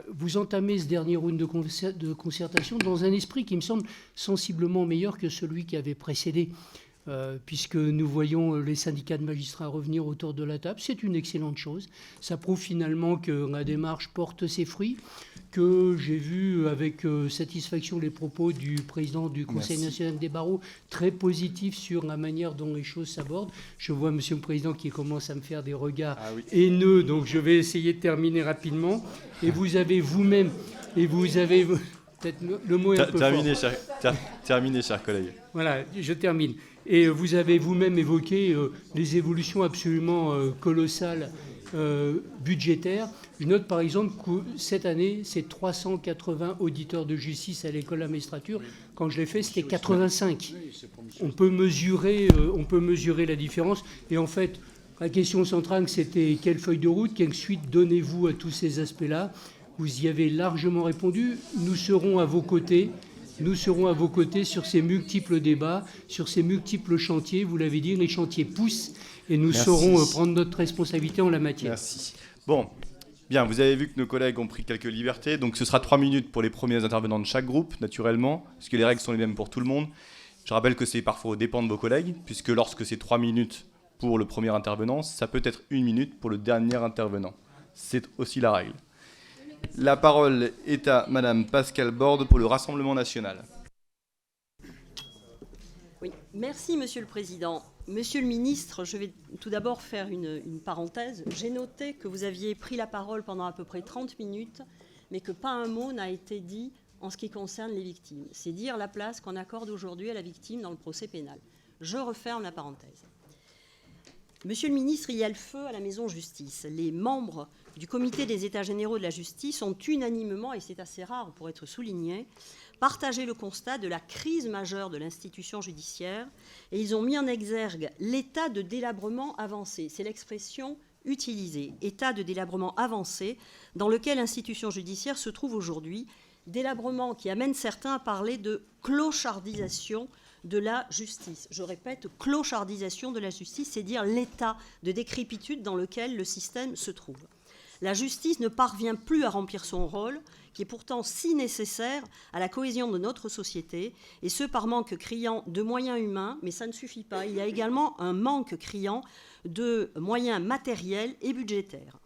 Vous entamez ce dernier round de concertation dans un esprit qui me semble sensiblement meilleur que celui qui avait précédé, puisque nous voyons les syndicats de magistrats revenir autour de la table. C'est une excellente chose. Ça prouve finalement que la démarche porte ses fruits, que j'ai vu avec satisfaction les propos du président du Conseil national des barreaux, très positifs sur la manière dont les choses s'abordent. Je vois Monsieur le Président qui commence à me faire des regards haineux, donc je vais essayer de terminer rapidement. Et vous avez vous-même, peut-être le mot est un peu fort. Terminé, cher collègue. Voilà, je termine. Et vous avez vous-même évoqué les évolutions absolument colossales budgétaires. Je note par exemple que cette année, c'est 380 auditeurs de justice à l'école de la magistrature. Quand je l'ai fait, c'était 85. On peut mesurer la différence. Et en fait, la question centrale, c'était quelle feuille de route, quelle suite donnez-vous à tous ces aspects-là? Vous y avez largement répondu. Nous serons à vos côtés. Nous serons à vos côtés sur ces multiples débats, sur ces multiples chantiers. Vous l'avez dit, les chantiers poussent et nous saurons prendre notre responsabilité en la matière. Merci. Bon, bien, vous avez vu que nos collègues ont pris quelques libertés. Donc ce sera 3 minutes pour les premiers intervenants de chaque groupe, naturellement, parce que les règles sont les mêmes pour tout le monde. Je rappelle que c'est parfois au dépend de vos collègues, puisque lorsque c'est 3 minutes pour le premier intervenant, ça peut être 1 minute pour le dernier intervenant. C'est aussi la règle. La parole est à Madame Pascale Borde pour le Rassemblement national. Oui, merci Monsieur le Président. Monsieur le Ministre, je vais tout d'abord faire une parenthèse. J'ai noté que vous aviez pris la parole pendant à peu près 30 minutes, mais que pas un mot n'a été dit en ce qui concerne les victimes. C'est dire la place qu'on accorde aujourd'hui à la victime dans le procès pénal. Je referme la parenthèse. Monsieur le ministre, il y a le feu à la maison justice. Les membres du comité des États généraux de la justice ont unanimement, et c'est assez rare pour être souligné, partagé le constat de la crise majeure de l'institution judiciaire et ils ont mis en exergue l'état de délabrement avancé. C'est l'expression utilisée, état de délabrement avancé dans lequel l'institution judiciaire se trouve aujourd'hui. Délabrement qui amène certains à parler de clochardisation de la justice. Je répète, clochardisation de la justice, c'est dire l'état de décrépitude dans lequel le système se trouve. La justice ne parvient plus à remplir son rôle, qui est pourtant si nécessaire à la cohésion de notre société, et ce par manque criant de moyens humains, mais ça ne suffit pas. Il y a également un manque criant de moyens matériels et budgétaires.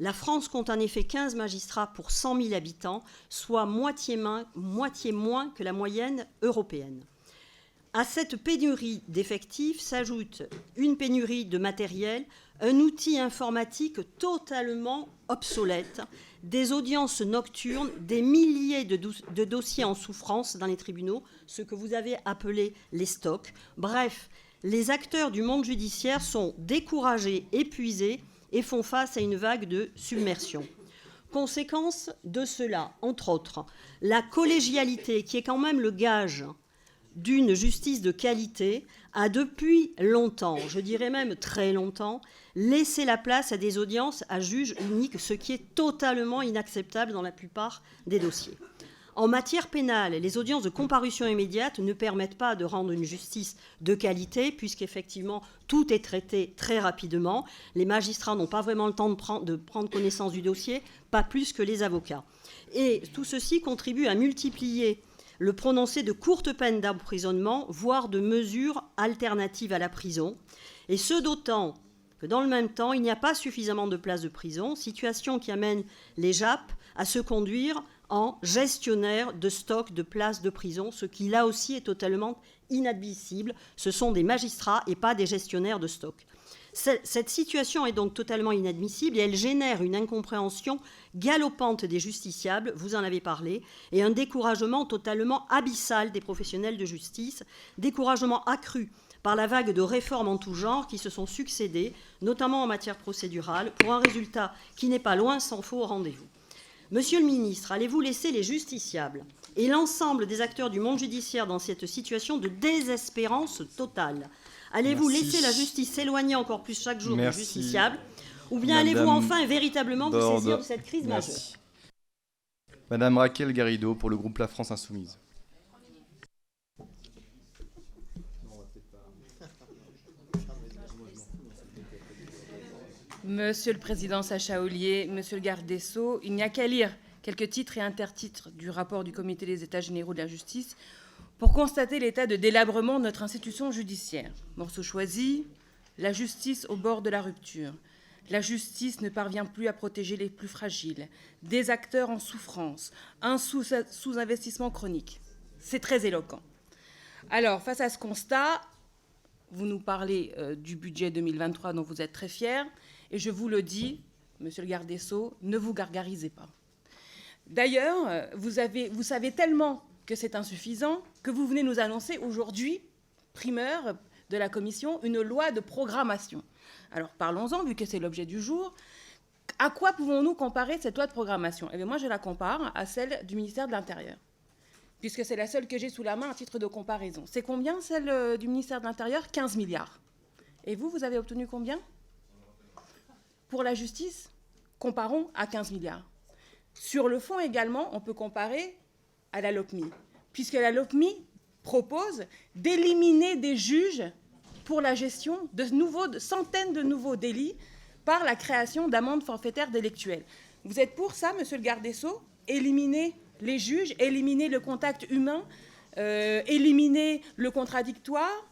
La France compte en effet 15 magistrats pour 100 000 habitants, soit moitié moins que la moyenne européenne. À cette pénurie d'effectifs s'ajoute une pénurie de matériel, un outil informatique totalement obsolète, des audiences nocturnes, des milliers de dossiers en souffrance dans les tribunaux, ce que vous avez appelé les stocks. Bref, les acteurs du monde judiciaire sont découragés, épuisés et font face à une vague de submersion. Conséquence de cela, entre autres, la collégialité qui est quand même le gage d'une justice de qualité a depuis longtemps, je dirais même très longtemps, laissé la place à des audiences à juge unique, ce qui est totalement inacceptable dans la plupart des dossiers. En matière pénale, les audiences de comparution immédiate ne permettent pas de rendre une justice de qualité, puisqu'effectivement, tout est traité très rapidement. Les magistrats n'ont pas vraiment le temps de prendre connaissance du dossier, pas plus que les avocats. Et tout ceci contribue à multiplier le prononcé de courtes peines d'emprisonnement, voire de mesures alternatives à la prison. Et ce d'autant que dans le même temps, il n'y a pas suffisamment de places de prison, situation qui amène les JAP à se conduire en gestionnaire de stock de places de prison, ce qui là aussi est totalement inadmissible. Ce sont des magistrats et pas des gestionnaires de stock. Cette situation est donc totalement inadmissible et elle génère une incompréhension galopante des justiciables, vous en avez parlé, et un découragement totalement abyssal des professionnels de justice, découragement accru par la vague de réformes en tout genre qui se sont succédées, notamment en matière procédurale, pour un résultat qui n'est pas loin s'en faut au rendez-vous. Monsieur le ministre, allez-vous laisser les justiciables et l'ensemble des acteurs du monde judiciaire dans cette situation de désespérance totale? Allez-vous laisser la justice s'éloigner encore plus chaque jour des justiciables? Ou bien allez-vous enfin et véritablement vous saisir de cette crise majeure? Madame Raquel Garrido pour le groupe La France Insoumise. Monsieur le Président Sacha Houlié, Monsieur le garde des Sceaux, il n'y a qu'à lire quelques titres et intertitres du rapport du Comité des États généraux de la justice pour constater l'état de délabrement de notre institution judiciaire. Morceau choisi, la justice au bord de la rupture. La justice ne parvient plus à protéger les plus fragiles, des acteurs en souffrance, un sous-investissement chronique. C'est très éloquent. Alors, face à ce constat, vous nous parlez du budget 2023 dont vous êtes très fiers, et je vous le dis, monsieur le garde des Sceaux, ne vous gargarisez pas. D'ailleurs, vous savez tellement que c'est insuffisant que vous venez nous annoncer aujourd'hui, primeur de la Commission, une loi de programmation. Alors parlons-en, vu que c'est l'objet du jour. À quoi pouvons-nous comparer cette loi de programmation? Eh bien, moi, je la compare à celle du ministère de l'Intérieur, puisque c'est la seule que j'ai sous la main à titre de comparaison. C'est combien, celle du ministère de l'Intérieur? 15 milliards. Et vous avez obtenu combien? Pour la justice, comparons à 15 milliards. Sur le fond également, on peut comparer à la LOPMI, puisque la LOPMI propose d'éliminer des juges pour la gestion de centaines de nouveaux délits par la création d'amendes forfaitaires délictuelles. Vous êtes pour ça, monsieur le garde des Sceaux? Éliminer les juges, éliminer le contact humain, éliminer le contradictoire,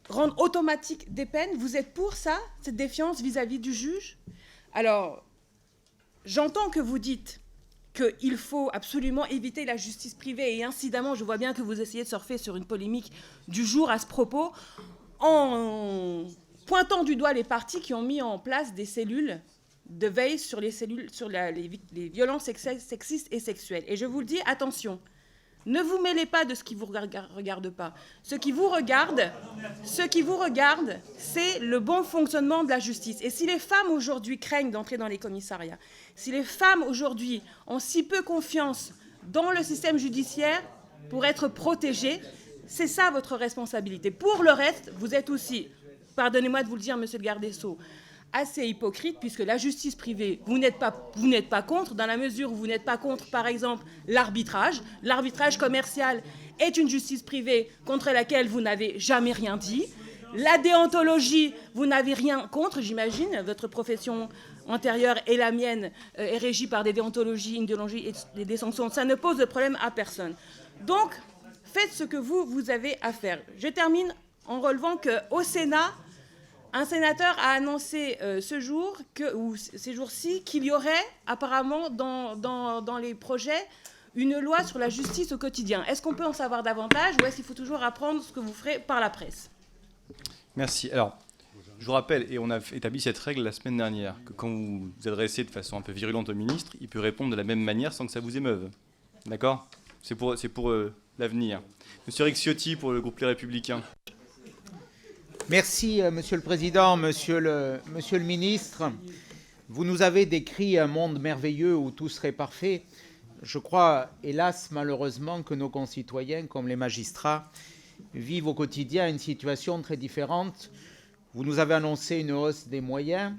rendre automatique des peines? Vous êtes pour ça, cette défiance vis-à-vis du juge? Alors, j'entends que vous dites qu'il faut absolument éviter la justice privée, et incidemment, je vois bien que vous essayez de surfer sur une polémique du jour à ce propos, en pointant du doigt les partis qui ont mis en place des cellules de veille sur les violences sexistes et sexuelles. Et je vous le dis, attention, ne vous mêlez pas de ce qui ne vous regarde pas. Ce qui vous regarde, c'est le bon fonctionnement de la justice. Et si les femmes aujourd'hui craignent d'entrer dans les commissariats, si les femmes aujourd'hui ont si peu confiance dans le système judiciaire pour être protégées, c'est ça votre responsabilité. Pour le reste, vous êtes aussi, pardonnez-moi de vous le dire, monsieur le garde des Sceaux, assez hypocrite, puisque la justice privée, vous n'êtes pas contre, dans la mesure où vous n'êtes pas contre, par exemple, l'arbitrage. L'arbitrage commercial est une justice privée contre laquelle vous n'avez jamais rien dit. La déontologie, vous n'avez rien contre, j'imagine. Votre profession antérieure et la mienne est régie par des déontologies, une déontologie et des sanctions. Ça ne pose de problème à personne. Donc, faites ce que vous avez à faire. Je termine en relevant qu'au Sénat, un sénateur a annoncé ces jours-ci qu'il y aurait apparemment dans les projets une loi sur la justice au quotidien. Est-ce qu'on peut en savoir davantage ou est-ce qu'il faut toujours apprendre ce que vous ferez par la presse? Merci. Alors, je vous rappelle, et on a établi cette règle la semaine dernière, que quand vous vous adressez de façon un peu virulente au ministre, il peut répondre de la même manière sans que ça vous émeuve. D'accord? C'est pour l'avenir. Monsieur Riccioti pour le groupe Les Républicains. Merci, Monsieur le Président, Monsieur le Ministre. Vous nous avez décrit un monde merveilleux où tout serait parfait. Je crois, hélas, malheureusement, que nos concitoyens, comme les magistrats, vivent au quotidien une situation très différente. Vous nous avez annoncé une hausse des moyens,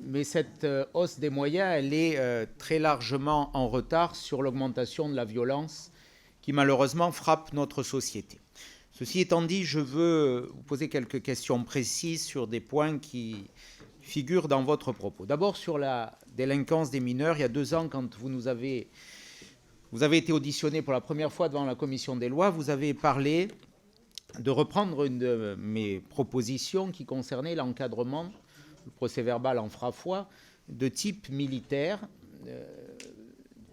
mais cette hausse des moyens, elle est très largement en retard sur l'augmentation de la violence qui, malheureusement, frappe notre société. Ceci étant dit, je veux vous poser quelques questions précises sur des points qui figurent dans votre propos. D'abord, sur la délinquance des mineurs, il y a 2 ans, quand vous avez été auditionné pour la première fois devant la commission des lois, vous avez parlé de reprendre une de mes propositions qui concernait l'encadrement, le procès-verbal en fera foi, de type militaire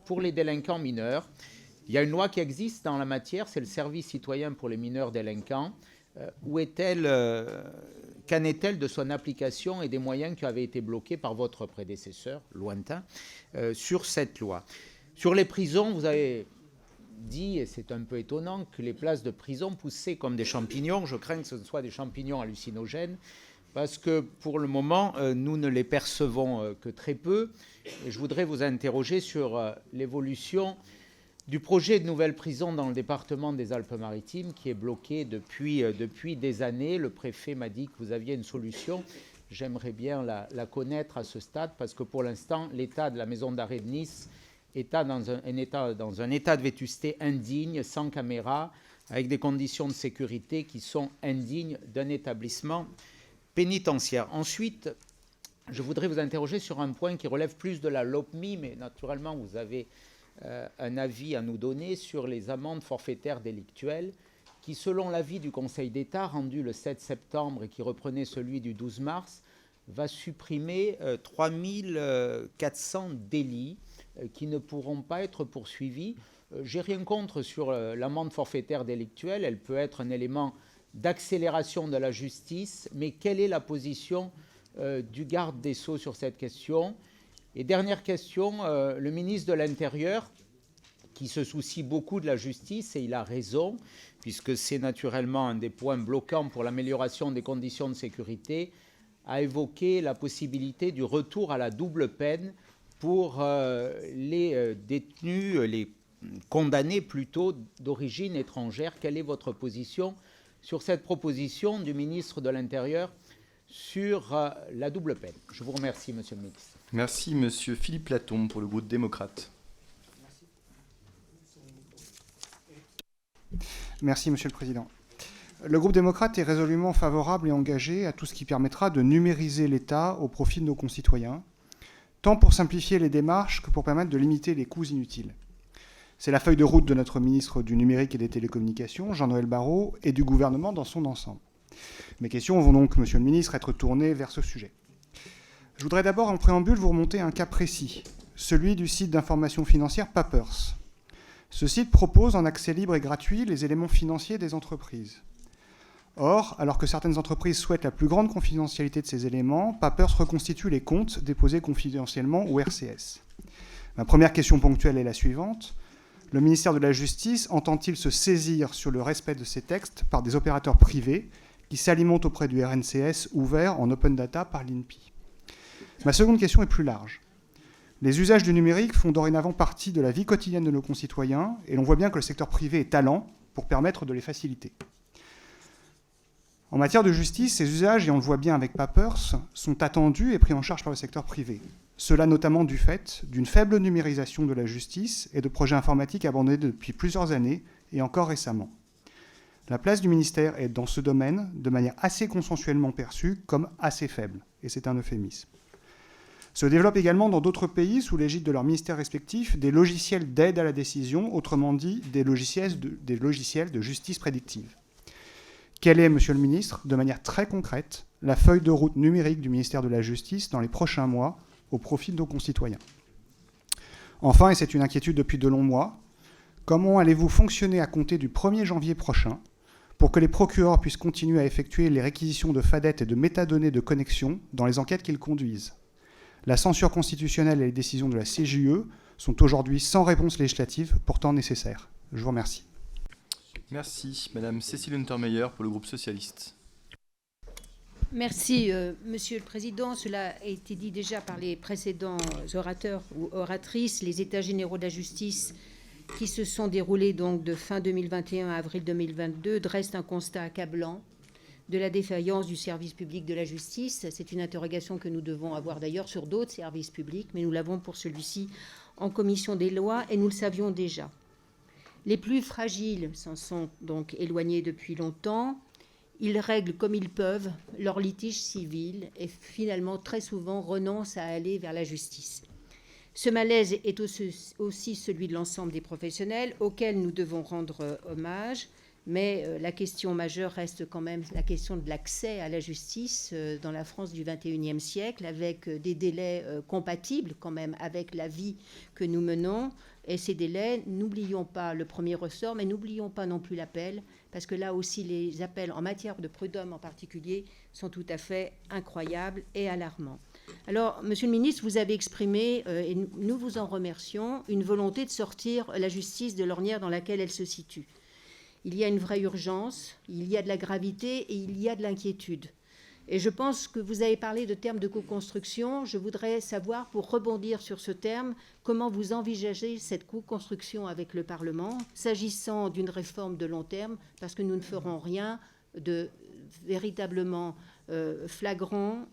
pour les délinquants mineurs. Il y a une loi qui existe dans la matière, c'est le service citoyen pour les mineurs délinquants. Qu'en est-elle de son application et des moyens qui avaient été bloqués par votre prédécesseur, lointain, sur cette loi? Sur les prisons, vous avez dit, et c'est un peu étonnant, que les places de prison poussaient comme des champignons. Je crains que ce ne soit des champignons hallucinogènes, parce que pour le moment, nous ne les percevons que très peu. Et je voudrais vous interroger sur l'évolution du projet de nouvelle prison dans le département des Alpes-Maritimes, qui est bloqué depuis des années. Le préfet m'a dit que vous aviez une solution. J'aimerais bien la connaître à ce stade, parce que pour l'instant, l'état de la maison d'arrêt de Nice est dans un état de vétusté indigne, sans caméra, avec des conditions de sécurité qui sont indignes d'un établissement pénitentiaire. Ensuite, je voudrais vous interroger sur un point qui relève plus de la LOPMI, mais naturellement, vous avez un avis à nous donner sur les amendes forfaitaires délictuelles qui, selon l'avis du Conseil d'État rendu le 7 septembre et qui reprenait celui du 12 mars, va supprimer 3400 délits qui ne pourront pas être poursuivis. J'ai rien contre sur l'amende forfaitaire délictuelle, elle peut être un élément d'accélération de la justice, mais quelle est la position du garde des Sceaux sur cette question? Et dernière question, le ministre de l'Intérieur, qui se soucie beaucoup de la justice, et il a raison, puisque c'est naturellement un des points bloquants pour l'amélioration des conditions de sécurité, a évoqué la possibilité du retour à la double peine pour les détenus, les condamnés plutôt d'origine étrangère. Quelle est votre position sur cette proposition du ministre de l'Intérieur sur la double peine? Je vous remercie, Monsieur le ministre. Merci, Monsieur Philippe Latombe, pour le groupe démocrate. Merci, Monsieur le Président. Le groupe démocrate est résolument favorable et engagé à tout ce qui permettra de numériser l'État au profit de nos concitoyens, tant pour simplifier les démarches que pour permettre de limiter les coûts inutiles. C'est la feuille de route de notre ministre du Numérique et des Télécommunications, Jean-Noël Barrot, et du gouvernement dans son ensemble. Mes questions vont donc, Monsieur le ministre, être tournées vers ce sujet. Je voudrais d'abord, en préambule, vous remonter un cas précis, celui du site d'information financière Papers. Ce site propose en accès libre et gratuit les éléments financiers des entreprises. Or, alors que certaines entreprises souhaitent la plus grande confidentialité de ces éléments, Papers reconstitue les comptes déposés confidentiellement au RCS. Ma première question ponctuelle est la suivante. Le ministère de la Justice entend-il se saisir sur le respect de ces textes par des opérateurs privés qui s'alimentent auprès du RNCS ouvert en open data par l'INPI? Ma seconde question est plus large. Les usages du numérique font dorénavant partie de la vie quotidienne de nos concitoyens et l'on voit bien que le secteur privé est allant pour permettre de les faciliter. En matière de justice, ces usages, et on le voit bien avec Papers, sont attendus et pris en charge par le secteur privé. Cela notamment du fait d'une faible numérisation de la justice et de projets informatiques abandonnés depuis plusieurs années et encore récemment. La place du ministère est dans ce domaine de manière assez consensuellement perçue comme assez faible, et c'est un euphémisme. Se développent également dans d'autres pays, sous l'égide de leurs ministères respectifs, des logiciels d'aide à la décision, autrement dit des logiciels de justice prédictive. Quelle est, Monsieur le ministre, de manière très concrète, la feuille de route numérique du ministère de la Justice dans les prochains mois au profit de nos concitoyens? Enfin, et c'est une inquiétude depuis de longs mois, comment allez-vous fonctionner à compter du 1er janvier prochain pour que les procureurs puissent continuer à effectuer les réquisitions de fadettes et de métadonnées de connexion dans les enquêtes qu'ils conduisent? La censure constitutionnelle et les décisions de la CJUE sont aujourd'hui sans réponse législative, pourtant nécessaires. Je vous remercie. Merci. Madame Cécile Untermaier pour le groupe socialiste. Merci, Monsieur le Président. Cela a été dit déjà par les précédents orateurs ou oratrices. Les États généraux de la justice qui se sont déroulés donc de fin 2021 à avril 2022 dressent un constat accablant de la défaillance du service public de la justice. C'est une interrogation que nous devons avoir d'ailleurs sur d'autres services publics, mais nous l'avons pour celui-ci en commission des lois et nous le savions déjà. Les plus fragiles s'en sont donc éloignés depuis longtemps. Ils règlent comme ils peuvent leurs litiges civils et finalement très souvent renoncent à aller vers la justice. Ce malaise est aussi celui de l'ensemble des professionnels auxquels nous devons rendre hommage, mais la question majeure reste quand même la question de l'accès à la justice dans la France du XXIe siècle, avec des délais compatibles quand même avec la vie que nous menons. Et ces délais, n'oublions pas le premier ressort, mais n'oublions pas non plus l'appel, parce que là aussi les appels en matière de prud'homme en particulier sont tout à fait incroyables et alarmants. Alors, Monsieur le ministre, vous avez exprimé, et nous vous en remercions, une volonté de sortir la justice de l'ornière dans laquelle elle se situe. Il y a une vraie urgence, il y a de la gravité et il y a de l'inquiétude. Et je pense que vous avez parlé de termes de co-construction. Je voudrais savoir, pour rebondir sur ce terme, comment vous envisagez cette co-construction avec le Parlement, s'agissant d'une réforme de long terme, parce que nous ne ferons rien de véritablement flagrant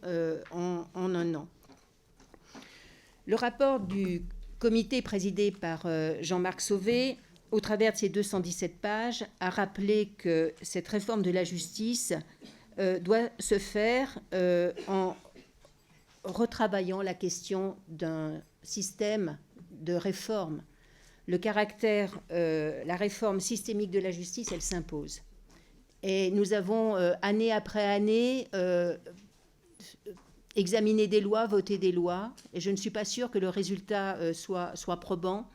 en un an. Le rapport du comité présidé par Jean-Marc Sauvé, au travers de ses 217 pages, a rappelé que cette réforme de la justice doit se faire en retravaillant la question d'un système de réforme. Le caractère, la réforme systémique de la justice, elle s'impose. Et nous avons, année après année, examiné des lois, voté des lois, et je ne suis pas sûre que le résultat soit probant.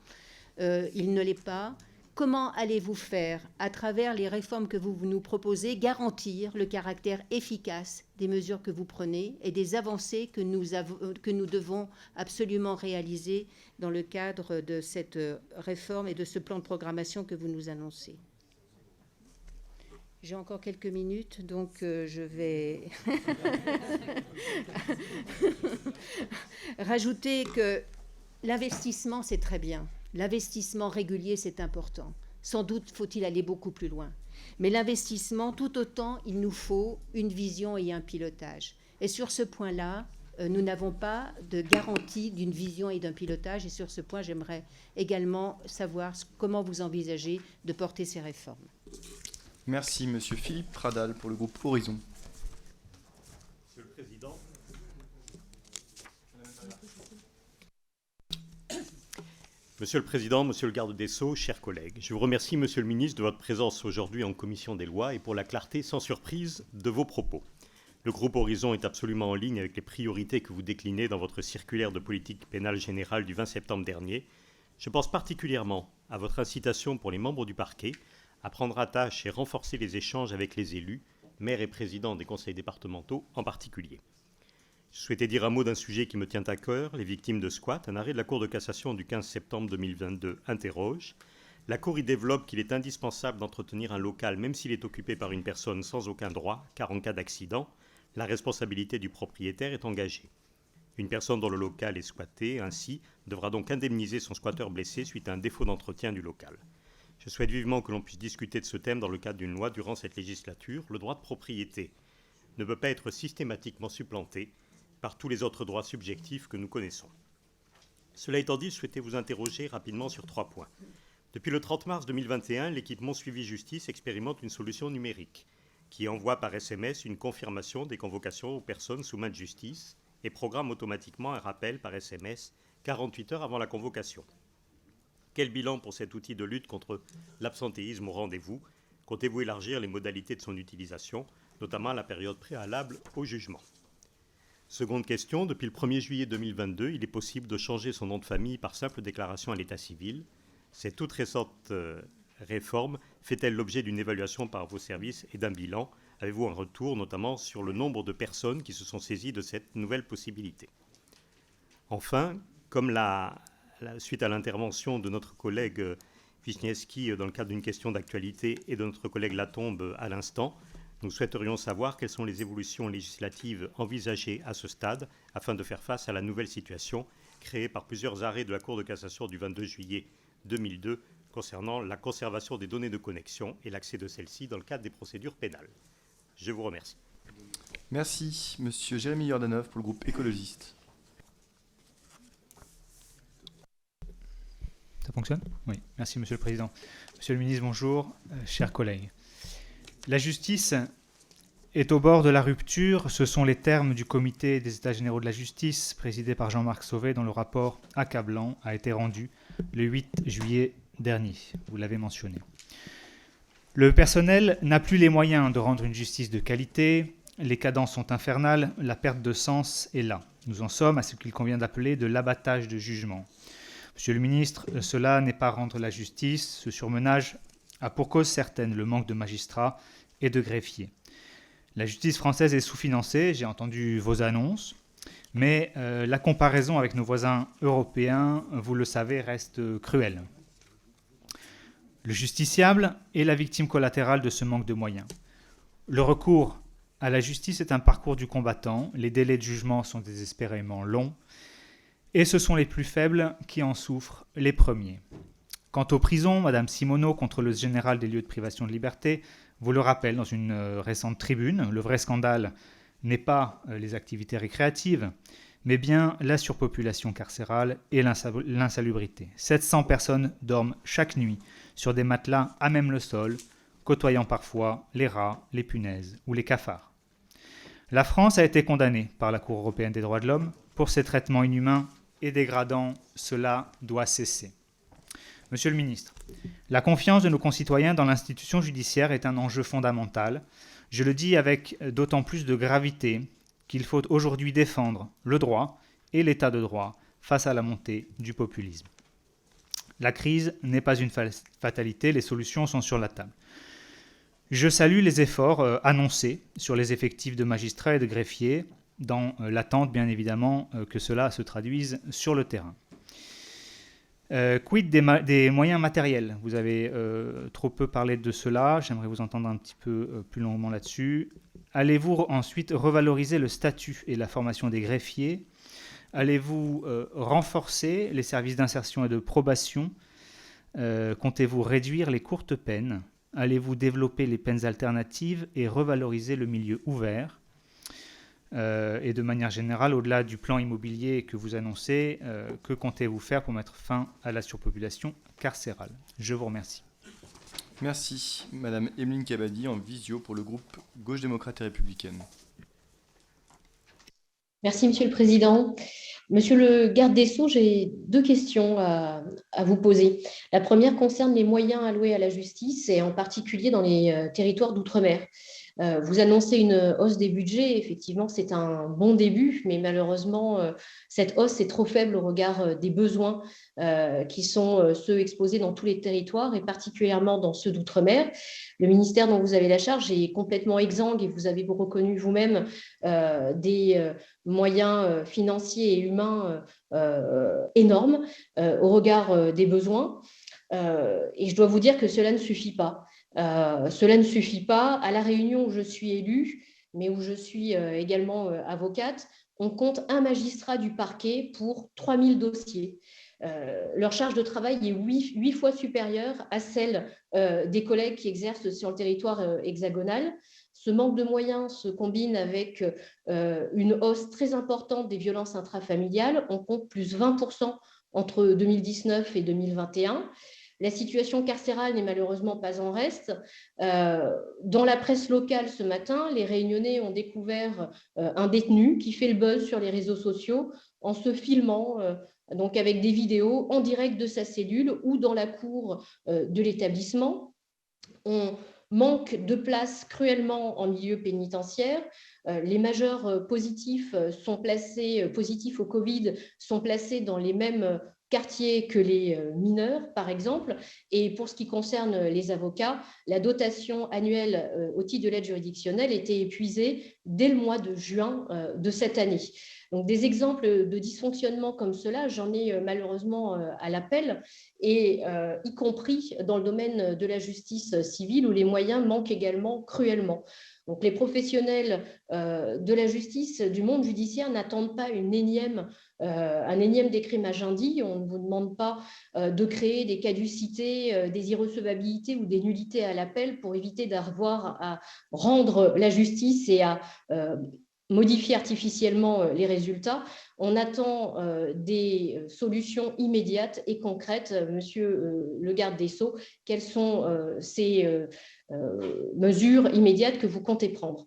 Il ne l'est pas. Comment allez-vous faire, à travers les réformes que vous nous proposez, garantir le caractère efficace des mesures que vous prenez et des avancées que nous devons absolument réaliser dans le cadre de cette réforme et de ce plan de programmation que vous nous annoncez? J'ai encore quelques minutes, donc je vais rajouter que l'investissement, c'est très bien. L'investissement régulier, c'est important. Sans doute faut-il aller beaucoup plus loin. Mais l'investissement, tout autant, il nous faut une vision et un pilotage. Et sur ce point-là, nous n'avons pas de garantie d'une vision et d'un pilotage. Et sur ce point, j'aimerais également savoir comment vous envisagez de porter ces réformes. Merci, Monsieur Philippe Pradal, pour le groupe Horizon. Monsieur le Président. Monsieur le Président, Monsieur le Garde des Sceaux, chers collègues, je vous remercie, Monsieur le Ministre, de votre présence aujourd'hui en Commission des lois et pour la clarté sans surprise de vos propos. Le groupe Horizon est absolument en ligne avec les priorités que vous déclinez dans votre circulaire de politique pénale générale du 20 septembre dernier. Je pense particulièrement à votre incitation pour les membres du parquet à prendre à tâche et renforcer les échanges avec les élus, maires et présidents des conseils départementaux en particulier. Je souhaitais dire un mot d'un sujet qui me tient à cœur, les victimes de squat. Un arrêt de la Cour de cassation du 15 septembre 2022 interroge. La Cour y développe qu'il est indispensable d'entretenir un local, même s'il est occupé par une personne sans aucun droit, car en cas d'accident, la responsabilité du propriétaire est engagée. Une personne dont le local est squatté, ainsi, devra donc indemniser son squatteur blessé suite à un défaut d'entretien du local. Je souhaite vivement que l'on puisse discuter de ce thème dans le cadre d'une loi durant cette législature. Le droit de propriété ne peut pas être systématiquement supplanté par tous les autres droits subjectifs que nous connaissons. Cela étant dit, je souhaitais vous interroger rapidement sur 3 points. Depuis le 30 mars 2021, l'équipement Suivi Justice expérimente une solution numérique qui envoie par SMS une confirmation des convocations aux personnes sous main de justice et programme automatiquement un rappel par SMS 48 heures avant la convocation. Quel bilan pour cet outil de lutte contre l'absentéisme au rendez-vous? Comptez-vous élargir les modalités de son utilisation, notamment à la période préalable au jugement? Seconde question, depuis le 1er juillet 2022, il est possible de changer son nom de famille par simple déclaration à l'état civil. Cette toute récente réforme fait-elle l'objet d'une évaluation par vos services et d'un bilan? Avez-vous un retour notamment sur le nombre de personnes qui se sont saisies de cette nouvelle possibilité? Enfin, comme suite à l'intervention de notre collègue Wisniewski dans le cadre d'une question d'actualité et de notre collègue Latombe à l'instant, Nous souhaiterions savoir quelles sont les évolutions législatives envisagées à ce stade afin de faire face à la nouvelle situation créée par plusieurs arrêts de la Cour de cassation du 22 juillet 2002 concernant la conservation des données de connexion et l'accès de celles-ci dans le cadre des procédures pénales. Je vous remercie. Merci. Monsieur Jérémy Jordanov pour le groupe écologiste. Ça fonctionne ? Oui, merci Monsieur le Président. Monsieur le Ministre, bonjour, chers collègues. La justice est au bord de la rupture, ce sont les termes du Comité des États généraux de la justice, présidé par Jean-Marc Sauvé, dont le rapport accablant a été rendu le 8 juillet dernier. Vous l'avez mentionné. Le personnel n'a plus les moyens de rendre une justice de qualité, les cadences sont infernales, la perte de sens est là. Nous en sommes à ce qu'il convient d'appeler de l'abattage de jugement. Monsieur le ministre, cela n'est pas rendre la justice, ce surmenage a pour cause certaine le manque de magistrats et de greffiers. La justice française est sous-financée, j'ai entendu vos annonces, mais la comparaison avec nos voisins européens, vous le savez, reste cruelle. Le justiciable est la victime collatérale de ce manque de moyens. Le recours à la justice est un parcours du combattant, les délais de jugement sont désespérément longs, et ce sont les plus faibles qui en souffrent les premiers. Quant aux prisons, Mme Simoneau, contrôleuse générale des lieux de privation de liberté, vous le rappelle dans une récente tribune, le vrai scandale n'est pas les activités récréatives, mais bien la surpopulation carcérale et l'insalubrité. 700 personnes dorment chaque nuit sur des matelas à même le sol, côtoyant parfois les rats, les punaises ou les cafards. La France a été condamnée par la Cour européenne des droits de l'homme pour ces traitements inhumains et dégradants. Cela doit cesser. Monsieur le ministre, la confiance de nos concitoyens dans l'institution judiciaire est un enjeu fondamental. Je le dis avec d'autant plus de gravité qu'il faut aujourd'hui défendre le droit et l'état de droit face à la montée du populisme. La crise n'est pas une fatalité, les solutions sont sur la table. Je salue les efforts annoncés sur les effectifs de magistrats et de greffiers, dans l'attente bien évidemment que cela se traduise sur le terrain. Quid des moyens matériels ? Vous avez trop peu parlé de cela, j'aimerais vous entendre un petit peu plus longuement là-dessus. Allez-vous ensuite revaloriser le statut et la formation des greffiers ? Allez-vous renforcer les services d'insertion et de probation ? Comptez-vous réduire les courtes peines ? Allez-vous développer les peines alternatives et revaloriser le milieu ouvert ? Et de manière générale, au-delà du plan immobilier que vous annoncez, que comptez-vous faire pour mettre fin à la surpopulation carcérale ? Je vous remercie. Merci. Madame Emeline Kabadi en visio pour le groupe Gauche démocrate et républicaine. Merci Monsieur le Président. Monsieur le garde des Sceaux, j'ai deux questions à vous poser. La première concerne les moyens alloués à la justice et en particulier dans les territoires d'outre-mer. Vous annoncez une hausse des budgets, effectivement c'est un bon début, mais malheureusement cette hausse est trop faible au regard des besoins qui sont ceux exposés dans tous les territoires et particulièrement dans ceux d'outre-mer. Le ministère dont vous avez la charge est complètement exsangue et vous avez reconnu vous-même des moyens financiers et humains énormes au regard des besoins. Et je dois vous dire que cela ne suffit pas. Cela ne suffit pas. À La Réunion où je suis élue, mais où je suis également avocate, on compte un magistrat du parquet pour 3000 dossiers. Leur charge de travail est 8 fois supérieure à celle des collègues qui exercent sur le territoire hexagonal. Ce manque de moyens se combine avec une hausse très importante des violences intrafamiliales. On compte plus 20% entre 2019 et 2021. La situation carcérale n'est malheureusement pas en reste. Dans la presse locale ce matin, les Réunionnais ont découvert un détenu qui fait le buzz sur les réseaux sociaux en se filmant donc avec des vidéos en direct de sa cellule ou dans la cour de l'établissement. On manque de place cruellement en milieu pénitentiaire. Les majeurs positifs au Covid sont placés dans les mêmes quartiers que les mineurs, par exemple. Et pour ce qui concerne les avocats, la dotation annuelle au titre de l'aide juridictionnelle était épuisée dès le mois de juin de cette année. Donc des exemples de dysfonctionnement comme cela, j'en ai malheureusement à l'appel, et y compris dans le domaine de la justice civile où les moyens manquent également cruellement. Donc les professionnels de la justice, du monde judiciaire, n'attendent pas un énième décret Magendie. On ne vous demande pas de créer des caducités, des irrecevabilités ou des nullités à l'appel pour éviter d'avoir à rendre la justice et à modifier artificiellement les résultats. On attend des solutions immédiates et concrètes. Monsieur le garde des Sceaux, quelles sont ces mesures immédiates que vous comptez prendre?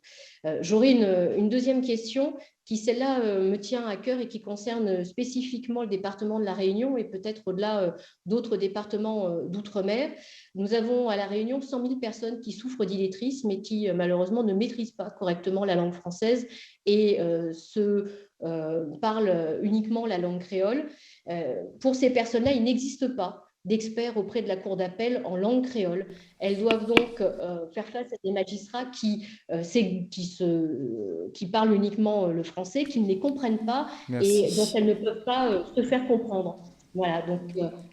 J'aurais une deuxième question qui, celle-là, me tient à cœur et qui concerne spécifiquement le département de La Réunion et peut-être au-delà d'autres départements d'outre-mer. Nous avons à La Réunion 100 000 personnes qui souffrent d'illettrisme et qui, malheureusement, ne maîtrisent pas correctement la langue française et parlent uniquement la langue créole. Pour ces personnes-là, il n'existe pas d'experts auprès de la Cour d'appel en langue créole. Elles doivent donc faire face à des magistrats qui parlent uniquement le français, qui ne les comprennent pas. Merci. Et dont elles ne peuvent pas se faire comprendre. Voilà, donc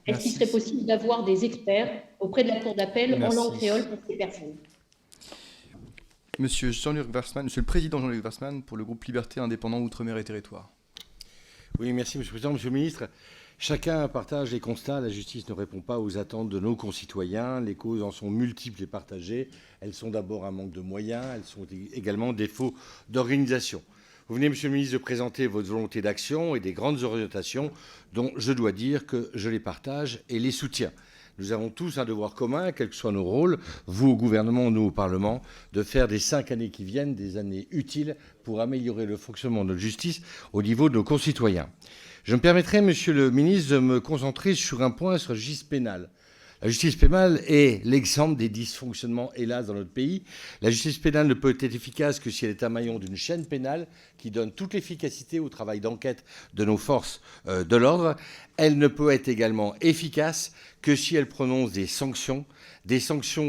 est-ce qu'il serait possible d'avoir des experts auprès de la Cour d'appel en langue créole pour ces personnes? Monsieur le Président Jean-Luc Warsmann, pour le groupe Liberté, Indépendants, Outre-mer et Territoires. Oui, merci Monsieur le Président. Monsieur le Ministre, chacun partage les constats. La justice ne répond pas aux attentes de nos concitoyens. Les causes en sont multiples et partagées. Elles sont d'abord un manque de moyens. Elles sont également défaut d'organisation. Vous venez, Monsieur le Ministre, de présenter votre volonté d'action et des grandes orientations dont je dois dire que je les partage et les soutiens. Nous avons tous un devoir commun, quels que soient nos rôles, vous au gouvernement, nous au Parlement, de faire des 5 années qui viennent des années utiles pour améliorer le fonctionnement de notre justice au niveau de nos concitoyens. Je me permettrai, Monsieur le Ministre, de me concentrer sur un point, sur la justice pénale. La justice pénale est l'exemple des dysfonctionnements, hélas, dans notre pays. La justice pénale ne peut être efficace que si elle est un maillon d'une chaîne pénale qui donne toute l'efficacité au travail d'enquête de nos forces de l'ordre. Elle ne peut être également efficace que si elle prononce des sanctions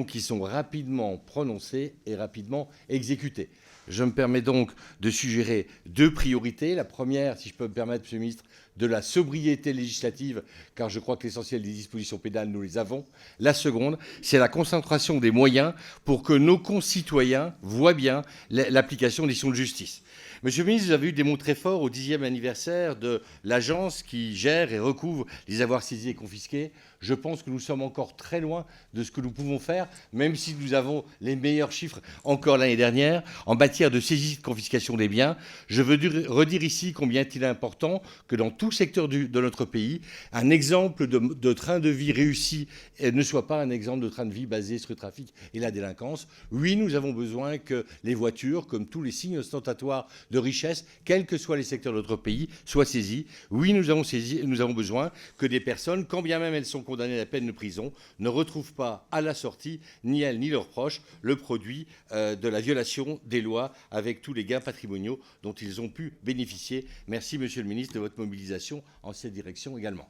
qui sont rapidement prononcées et rapidement exécutées. Je me permets donc de suggérer 2 priorités. La première, si je peux me permettre, Monsieur le Ministre, de la sobriété législative, car je crois que l'essentiel des dispositions pénales, nous les avons. La seconde, c'est la concentration des moyens pour que nos concitoyens voient bien l'application des décisions de justice. Monsieur le ministre, vous avez eu des mots très forts au 10e anniversaire de l'agence qui gère et recouvre les avoirs saisis et confisqués. Je pense que nous sommes encore très loin de ce que nous pouvons faire, même si nous avons les meilleurs chiffres encore l'année dernière en matière de saisie et de confiscation des biens. Je veux redire ici combien il est important que dans tout secteur de notre pays, un exemple de train de vie réussi ne soit pas un exemple de train de vie basé sur le trafic et la délinquance. Oui, nous avons besoin que les voitures, comme tous les signes ostentatoires de richesse, quels que soient les secteurs de notre pays, soient saisis. Oui, nous avons besoin que des personnes, quand bien même elles sont condamnées à la peine de prison, ne retrouvent pas à la sortie, ni elles ni leurs proches, le produit de la violation des lois avec tous les gains patrimoniaux dont ils ont pu bénéficier. Merci, Monsieur le Ministre, de votre mobilisation en cette direction également.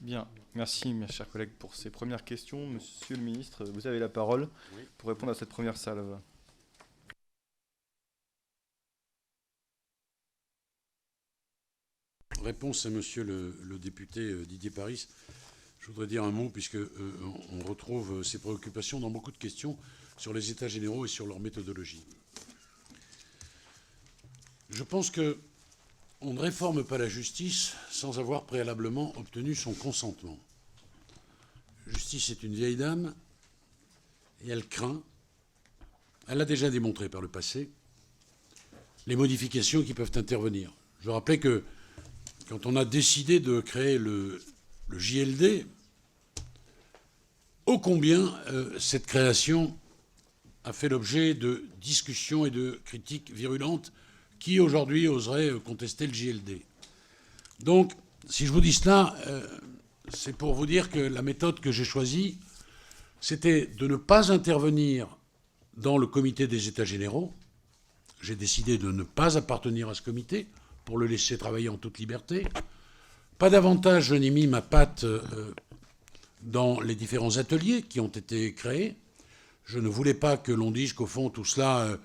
Bien, merci mes chers collègues pour ces premières questions. Monsieur le Ministre, vous avez la parole pour répondre à cette première salve. Réponse à monsieur le député Didier Paris. Je voudrais dire un mot puisque on retrouve ces préoccupations dans beaucoup de questions sur les états généraux et sur leur méthodologie. Je pense qu'on ne réforme pas la justice sans avoir préalablement obtenu son consentement. La justice est une vieille dame et elle craint, elle l'a déjà démontré par le passé, les modifications qui peuvent intervenir. Je veux rappeler que quand on a décidé de créer le JLD, ô combien cette création a fait l'objet de discussions et de critiques virulentes. Qui aujourd'hui oserait contester le JLD? Donc, si je vous dis cela, c'est pour vous dire que la méthode que j'ai choisie, c'était de ne pas intervenir dans le comité des États généraux. J'ai décidé de ne pas appartenir à ce comité pour le laisser travailler en toute liberté. Pas davantage, je n'ai mis ma patte dans les différents ateliers qui ont été créés. Je ne voulais pas que l'on dise qu'au fond, tout cela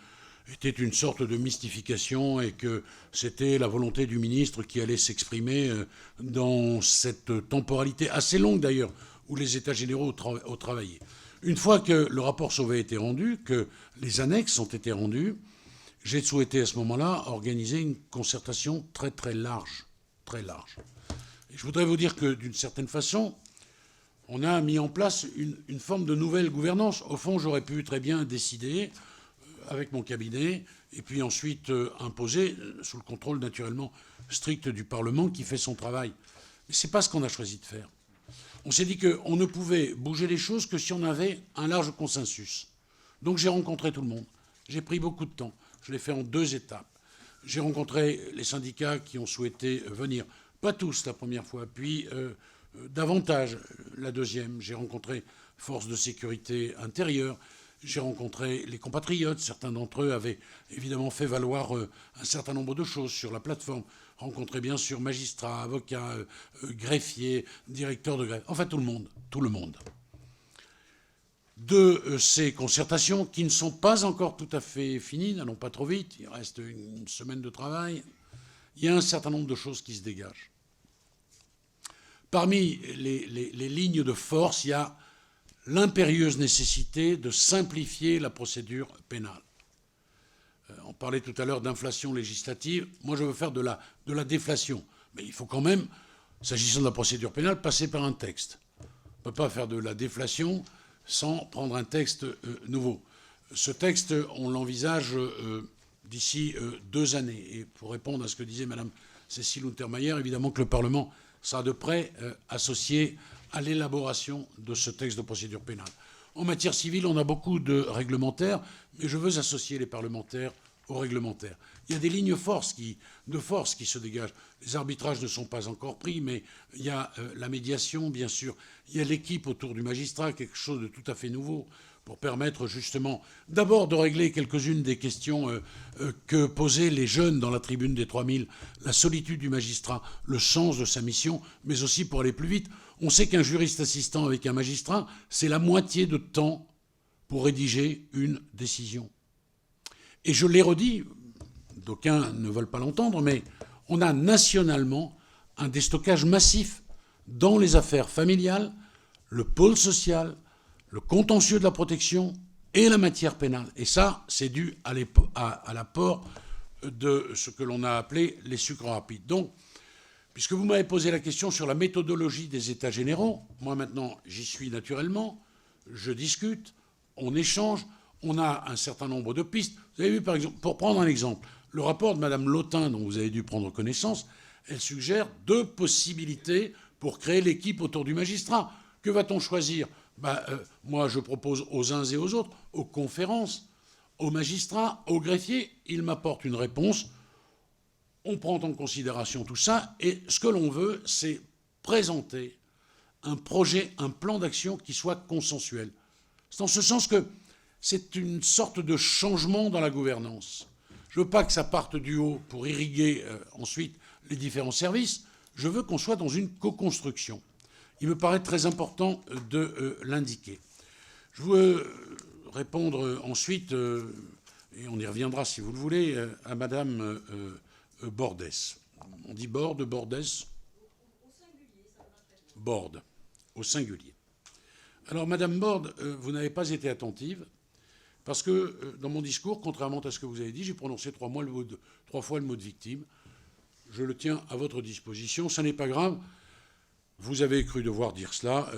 était une sorte de mystification et que c'était la volonté du ministre qui allait s'exprimer dans cette temporalité assez longue d'ailleurs où les États généraux ont travaillé. Une fois que le rapport Sauvé a été rendu, que les annexes ont été rendues, j'ai souhaité à ce moment-là organiser une concertation très très large. Très large. Et je voudrais vous dire que d'une certaine façon, on a mis en place une forme de nouvelle gouvernance. Au fond, j'aurais pu très bien décider avec mon cabinet et puis ensuite imposer, sous le contrôle naturellement strict du Parlement qui fait son travail. Mais ce n'est pas ce qu'on a choisi de faire. On s'est dit qu'on ne pouvait bouger les choses que si on avait un large consensus. Donc j'ai rencontré tout le monde. J'ai pris beaucoup de temps. Je l'ai fait en 2 étapes. J'ai rencontré les syndicats qui ont souhaité venir. Pas tous la première fois, puis davantage la deuxième. J'ai rencontré forces de sécurité intérieure. J'ai rencontré les compatriotes. Certains d'entre eux avaient évidemment fait valoir un certain nombre de choses sur la plateforme. Rencontré bien sûr magistrats, avocats, greffiers, directeurs de greffe. Enfin tout le monde. Tout le monde. De ces concertations qui ne sont pas encore tout à fait finies, n'allons pas trop vite, il reste une semaine de travail, il y a un certain nombre de choses qui se dégagent. Parmi les lignes de force, il y a l'impérieuse nécessité de simplifier la procédure pénale. On parlait tout à l'heure d'inflation législative. Moi, je veux faire de la déflation. Mais il faut quand même, s'agissant de la procédure pénale, passer par un texte. On ne peut pas faire de la déflation sans prendre un texte nouveau. Ce texte, on l'envisage d'ici 2 années. Et pour répondre à ce que disait Mme Cécile Untermaier, évidemment que le Parlement sera de près associé à l'élaboration de ce texte de procédure pénale. En matière civile, on a beaucoup de réglementaires, mais je veux associer les parlementaires aux réglementaires. Il y a des lignes de force qui se dégagent. Les arbitrages ne sont pas encore pris, mais il y a la médiation, bien sûr. Il y a l'équipe autour du magistrat, quelque chose de tout à fait nouveau, pour permettre justement d'abord de régler quelques-unes des questions que posaient les jeunes dans la tribune des 3000, la solitude du magistrat, le sens de sa mission, mais aussi pour aller plus vite. On sait qu'un juriste assistant avec un magistrat, c'est la moitié de temps pour rédiger une décision. Et je l'ai redit, d'aucuns ne veulent pas l'entendre, mais on a nationalement un déstockage massif dans les affaires familiales, le pôle social, le contentieux de la protection et la matière pénale. Et ça, c'est dû à l'apport de ce que l'on a appelé les sucres rapides. Donc, puisque vous m'avez posé la question sur la méthodologie des États généraux, moi maintenant j'y suis naturellement, je discute, on échange, on a un certain nombre de pistes. Vous avez vu par exemple, pour prendre un exemple, le rapport de Mme Lotin dont vous avez dû prendre connaissance, elle suggère 2 possibilités pour créer l'équipe autour du magistrat. Que va-t-on choisir ? Moi je propose aux uns et aux autres, aux conférences, aux magistrats, aux greffiers, ils m'apportent une réponse. On prend en considération tout ça et ce que l'on veut, c'est présenter un projet, un plan d'action qui soit consensuel. C'est en ce sens que c'est une sorte de changement dans la gouvernance. Je ne veux pas que ça parte du haut pour irriguer ensuite les différents services. Je veux qu'on soit dans une co-construction. Il me paraît très important de l'indiquer. Je veux répondre ensuite, et on y reviendra si vous le voulez, à Madame Bordès. On dit Borde, Bordès ? Borde, au singulier. Alors, Madame Borde, vous n'avez pas été attentive, parce que dans mon discours, contrairement à ce que vous avez dit, j'ai prononcé 3 fois le mot de victime. Je le tiens à votre disposition, ça n'est pas grave. Vous avez cru devoir dire cela.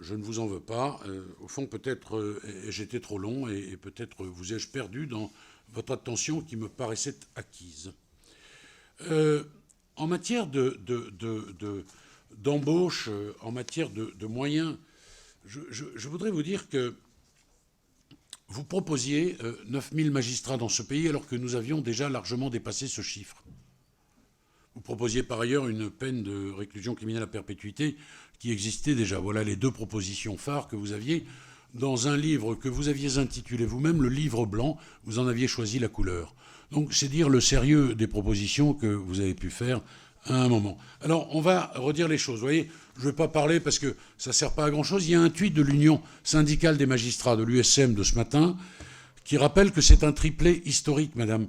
Je ne vous en veux pas. Au fond, peut-être j'étais trop long et peut-être vous ai-je perdu dans votre attention qui me paraissait acquise. En matière d'embauche, en matière de moyens, je voudrais vous dire que vous proposiez 9000 magistrats dans ce pays alors que nous avions déjà largement dépassé ce chiffre. Vous proposiez par ailleurs une peine de réclusion criminelle à perpétuité qui existait déjà. Voilà les 2 propositions phares que vous aviez dans un livre que vous aviez intitulé vous-même le livre blanc. Vous en aviez choisi la couleur. Donc c'est dire le sérieux des propositions que vous avez pu faire à un moment. Alors on va redire les choses. Vous voyez, je ne vais pas parler parce que ça ne sert pas à grand-chose. Il y a un tweet de l'Union syndicale des magistrats de l'USM de ce matin qui rappelle que c'est un triplet historique, madame.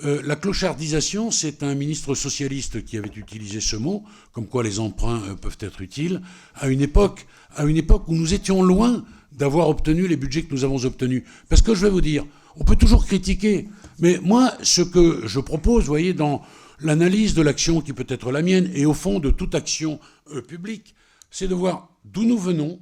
La clochardisation, c'est un ministre socialiste qui avait utilisé ce mot, comme quoi les emprunts peuvent être utiles, à une époque où nous étions loin d'avoir obtenu les budgets que nous avons obtenus. Parce que je vais vous dire, on peut toujours critiquer, mais moi, ce que je propose, vous voyez, dans l'analyse de l'action qui peut être la mienne, et au fond de toute action publique, c'est de voir d'où nous venons,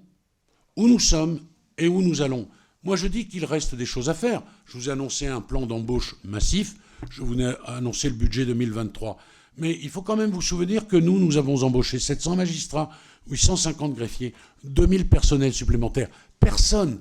où nous sommes et où nous allons. Moi, je dis qu'il reste des choses à faire. Je vous ai annoncé un plan d'embauche massif. Je vous ai annoncé le budget 2023. Mais il faut quand même vous souvenir que nous avons embauché 700 magistrats, 850 greffiers, 2000 personnels supplémentaires. Personne,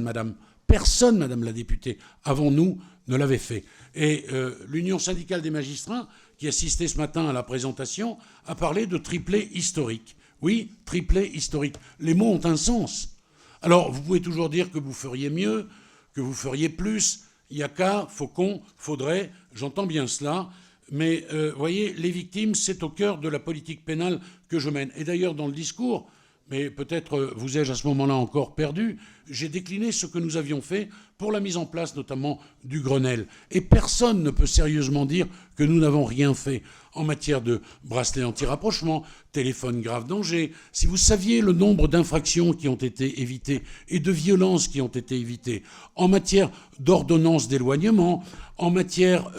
madame la députée, avant nous, ne l'avait fait. Et l'Union syndicale des magistrats, qui assistait ce matin à la présentation, a parlé de triplé historique. Oui, triplé historique. Les mots ont un sens. Alors, vous pouvez toujours dire que vous feriez mieux, que vous feriez plus. Il n'y a qu'à, faucon, faudrait, j'entends bien cela. Mais, voyez, les victimes, c'est au cœur de la politique pénale que je mène. Et d'ailleurs, dans le discours, mais peut-être vous ai-je à ce moment-là encore perdu, j'ai décliné ce que nous avions fait pour la mise en place notamment du Grenelle. Et personne ne peut sérieusement dire que nous n'avons rien fait en matière de bracelet anti-rapprochement, téléphone grave danger. Si vous saviez le nombre d'infractions qui ont été évitées et de violences qui ont été évitées, en matière d'ordonnance d'éloignement, en matière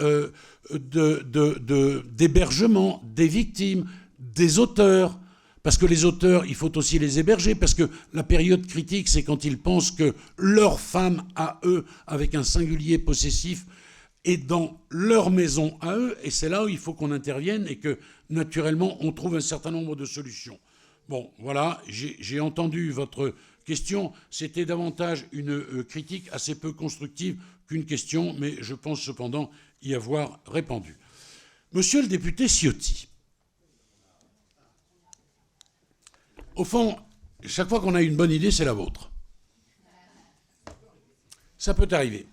d'hébergement des victimes, des auteurs, parce que les auteurs, il faut aussi les héberger, parce que la période critique, c'est quand ils pensent que leur femme à eux, avec un singulier possessif, est dans leur maison à eux, et c'est là où il faut qu'on intervienne et que, naturellement, on trouve un certain nombre de solutions. Bon, voilà, j'ai entendu votre question. C'était davantage une critique assez peu constructive qu'une question, mais je pense cependant y avoir répondu. Monsieur le député Ciotti, au fond, chaque fois qu'on a une bonne idée, c'est la vôtre. Ça peut arriver.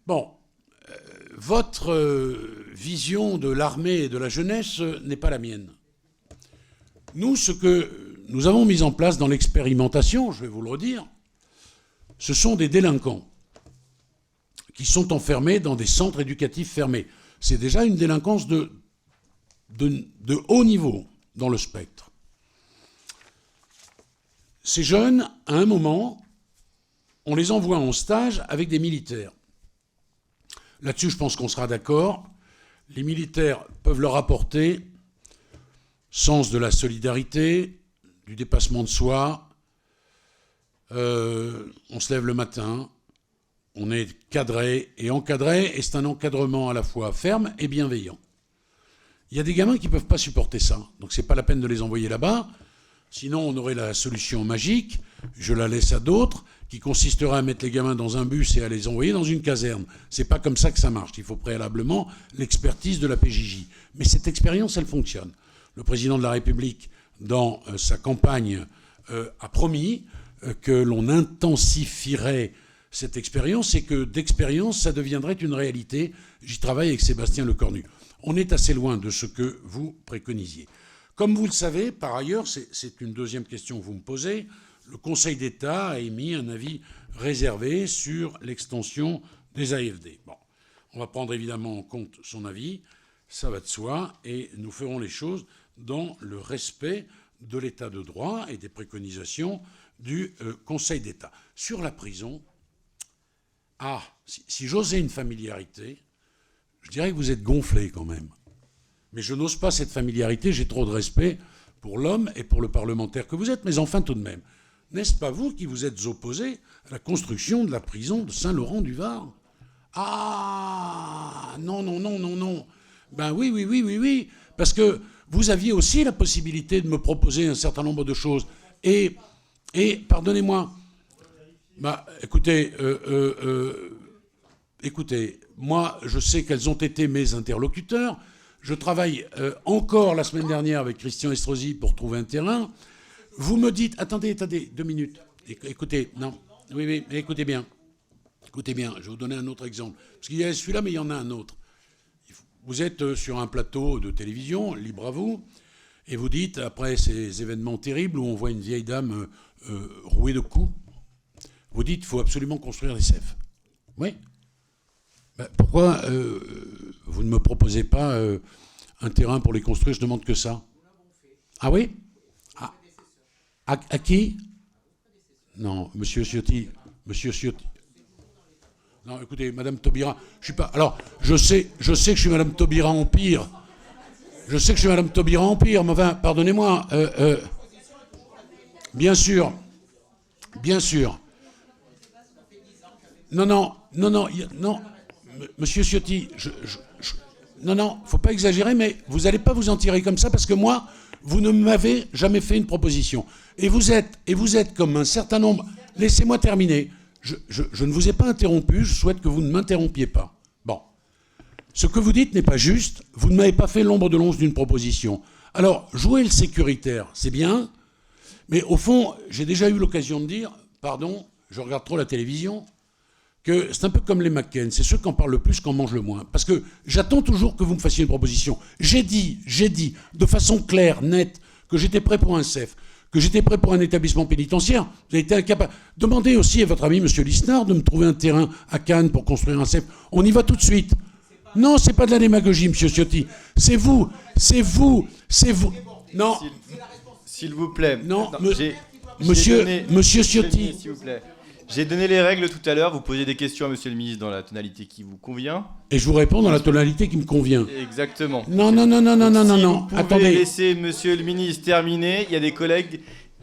Bon, votre vision de l'armée et de la jeunesse n'est pas la mienne. Nous, ce que nous avons mis en place dans l'expérimentation, je vais vous le redire, ce sont des délinquants qui sont enfermés dans des centres éducatifs fermés. C'est déjà une délinquance de haut niveau dans le spectre. Ces jeunes, à un moment, on les envoie en stage avec des militaires. Là-dessus, je pense qu'on sera d'accord. Les militaires peuvent leur apporter sens de la solidarité, du dépassement de soi. On se lève le matin, on est cadré et encadré, et c'est un encadrement à la fois ferme et bienveillant. Il y a des gamins qui ne peuvent pas supporter ça, donc ce n'est pas la peine de les envoyer là-bas. Sinon, on aurait la solution magique, je la laisse à d'autres, qui consistera à mettre les gamins dans un bus et à les envoyer dans une caserne. C'est pas comme ça que ça marche. Il faut préalablement l'expertise de la PJJ. Mais cette expérience, elle fonctionne. Le président de la République, dans sa campagne, a promis que l'on intensifierait cette expérience et que d'expérience, ça deviendrait une réalité. J'y travaille avec Sébastien Lecornu. On est assez loin de ce que vous préconisiez. Comme vous le savez, par ailleurs, c'est une deuxième question que vous me posez, le Conseil d'État a émis un avis réservé sur l'extension des AFD. Bon, on va prendre évidemment en compte son avis, ça va de soi, et nous ferons les choses dans le respect de l'état de droit et des préconisations du Conseil d'État. Sur la prison, si j'osais une familiarité, je dirais que vous êtes gonflé quand même. Mais je n'ose pas cette familiarité, j'ai trop de respect pour l'homme et pour le parlementaire que vous êtes, mais enfin tout de même. N'est-ce pas vous qui vous êtes opposé à la construction de la prison de Saint-Laurent-du-Var ? Ah, non. Ben oui, parce que vous aviez aussi la possibilité de me proposer un certain nombre de choses. Et pardonnez-moi, écoutez, moi je sais quels ont été mes interlocuteurs. Je travaille encore la semaine dernière avec Christian Estrosi pour trouver un terrain. Vous me dites... Attendez, 2 minutes. Écoutez, non. Oui, mais écoutez bien. Écoutez bien, je vais vous donner un autre exemple. Parce qu'il y a celui-là, mais il y en a un autre. Vous êtes sur un plateau de télévision, libre à vous, et vous dites, après ces événements terribles où on voit une vieille dame rouée de coups, Vous dites qu'il faut absolument construire des CEF. Oui. Ben, pourquoi vous ne me proposez pas un terrain pour les construire? Je demande que ça. Ah oui? À qui? Non, Monsieur Ciotti. Monsieur Ciotti. Non, écoutez, Madame Taubira, je suis pas. Alors, je sais que je suis Madame Taubira Empire. Je sais que je suis Madame Taubira Empire, mais enfin, pardonnez-moi. Bien sûr. Bien sûr. Non. Monsieur Ciotti, non, faut pas exagérer, mais vous n'allez pas vous en tirer comme ça, parce que moi, vous ne m'avez jamais fait une proposition. Et vous êtes comme un certain nombre. Laissez-moi terminer. Je ne vous ai pas interrompu, je souhaite que vous ne m'interrompiez pas. Bon. Ce que vous dites n'est pas juste, vous ne m'avez pas fait l'ombre de l'once d'une proposition. Alors, jouer le sécuritaire, c'est bien, mais au fond, j'ai déjà eu l'occasion de dire, pardon, je regarde trop la télévision, que c'est un peu comme les McCain, c'est ceux qui en parlent le plus, qui en mangent le moins. Parce que j'attends toujours que vous me fassiez une proposition. J'ai dit, de façon claire, nette, que j'étais prêt pour un CEF, que j'étais prêt pour un établissement pénitentiaire. Vous avez été incapable. Demandez aussi à votre ami, M. Lisnard, de me trouver un terrain à Cannes pour construire un CEF. On y va tout de suite. Non, c'est pas de la démagogie, M. Ciotti. C'est vous. Non. S'il vous plaît. Non, Monsieur Ciotti. S'il vous plaît. J'ai donné les règles tout à l'heure. Vous posez des questions à Monsieur le ministre dans la tonalité qui vous convient. Et je vous réponds dans la tonalité qui me convient. Exactement. Non. Vous pouvez Attendez. laisser Monsieur le ministre terminer. Il y a des collègues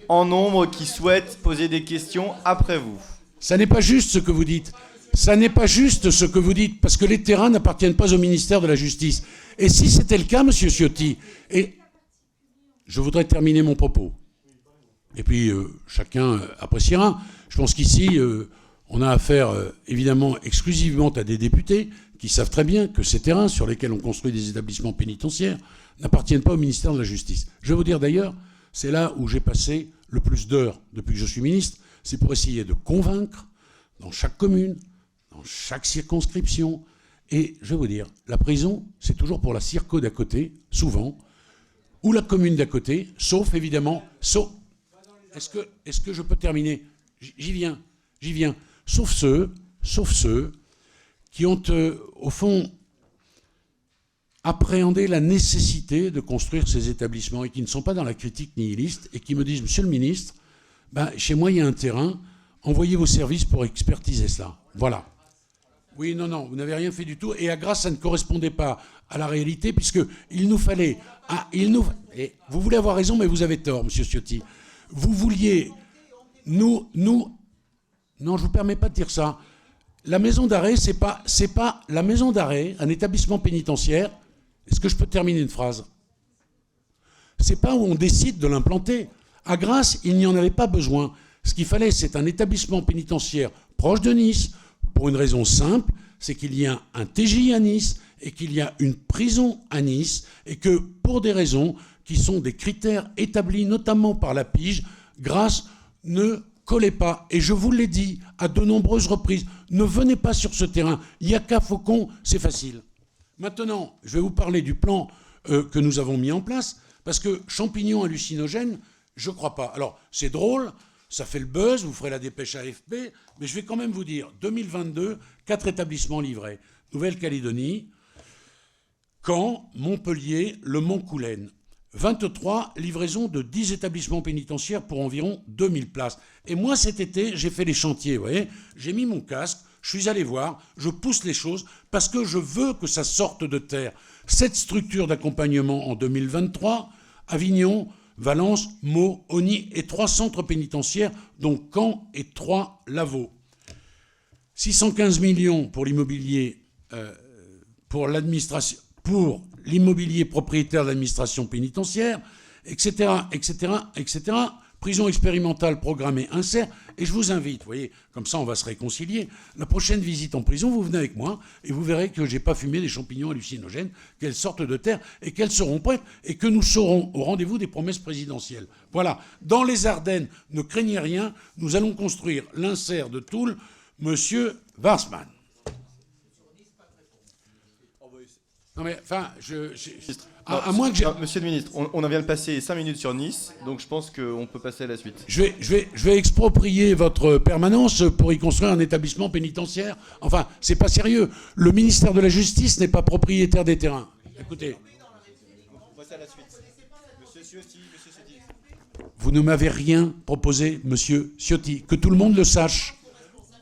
en nombre qui souhaitent poser des questions après vous. Ça n'est pas juste ce que vous dites. Ça n'est pas juste ce que vous dites, parce que les terrains n'appartiennent pas au ministère de la Justice. Et si c'était le cas, Monsieur Ciotti, et je voudrais terminer mon propos. Et puis, chacun appréciera. Je pense qu'ici, on a affaire, évidemment, exclusivement à des députés qui savent très bien que ces terrains sur lesquels on construit des établissements pénitentiaires n'appartiennent pas au ministère de la Justice. Je vais vous dire d'ailleurs, c'est là où j'ai passé le plus d'heures depuis que je suis ministre, c'est pour essayer de convaincre dans chaque commune, dans chaque circonscription. Et je vais vous dire, la prison, c'est toujours pour la circo d'à côté, souvent, ou la commune d'à côté, sauf évidemment, Est-ce que je peux terminer? J'y viens. Sauf ceux qui ont, au fond, appréhendé la nécessité de construire ces établissements et qui ne sont pas dans la critique nihiliste et qui me disent, Monsieur le ministre, chez moi, il y a un terrain, envoyez vos services pour expertiser cela. Voilà. Oui, non, vous n'avez rien fait du tout. Et à Grasse, ça ne correspondait pas à la réalité, puisqu'il nous fallait... Et vous voulez avoir raison, mais vous avez tort, Monsieur Ciotti. Vous vouliez... Non, je ne vous permets pas de dire ça. La maison d'arrêt, c'est pas la maison d'arrêt, un établissement pénitentiaire. Est-ce que je peux terminer une phrase? C'est pas où on décide de l'implanter. À Grasse, il n'y en avait pas besoin. Ce qu'il fallait, c'est un établissement pénitentiaire proche de Nice, pour une raison simple, c'est qu'il y a un TJ à Nice et qu'il y a une prison à Nice, et que pour des raisons qui sont des critères établis notamment par la PIGE, Grasse ne collait pas. Et je vous l'ai dit à de nombreuses reprises, ne venez pas sur ce terrain. Il n'y a qu'à Faucon, c'est facile. Maintenant, je vais vous parler du plan que nous avons mis en place, parce que champignons hallucinogènes, je ne crois pas. Alors, c'est drôle, ça fait le buzz, vous ferez la dépêche AFP, mais je vais quand même vous dire, 2022, 4 établissements livrés. Nouvelle-Calédonie, Caen, Montpellier, Le Mont-Coulaine. 23 livraisons de 10 établissements pénitentiaires pour environ 2000 places. Et moi, cet été, j'ai fait les chantiers, vous voyez. J'ai mis mon casque, je suis allé voir, je pousse les choses parce que je veux que ça sorte de terre. 7 structures d'accompagnement en 2023, Avignon, Valence, Meaux, Osny et 3 centres pénitentiaires, dont Caen et 3 Lavaux. 615 millions pour l'immobilier, pour l'administration, pour l'immobilier propriétaire de l'administration pénitentiaire, etc., etc., etc. Prison expérimentale programmée insert. Et je vous invite, vous voyez, comme ça on va se réconcilier. La prochaine visite en prison, vous venez avec moi et vous verrez que je n'ai pas fumé des champignons hallucinogènes, qu'elles sortent de terre et qu'elles seront prêtes et que nous serons au rendez-vous des promesses présidentielles. Voilà. Dans les Ardennes, ne craignez rien, nous allons construire l'insert de Toul, Monsieur Warsmann. Non mais, enfin, À moins que Monsieur le ministre, on vient de passer 5 minutes sur Nice, donc je pense qu'on peut passer à la suite. Je vais exproprier votre permanence pour y construire un établissement pénitentiaire. Enfin, c'est pas sérieux. Le ministère de la Justice n'est pas propriétaire des terrains. Écoutez. On passe à la suite. Monsieur Ciotti. Vous ne m'avez rien proposé, monsieur Ciotti. Que tout le monde le sache.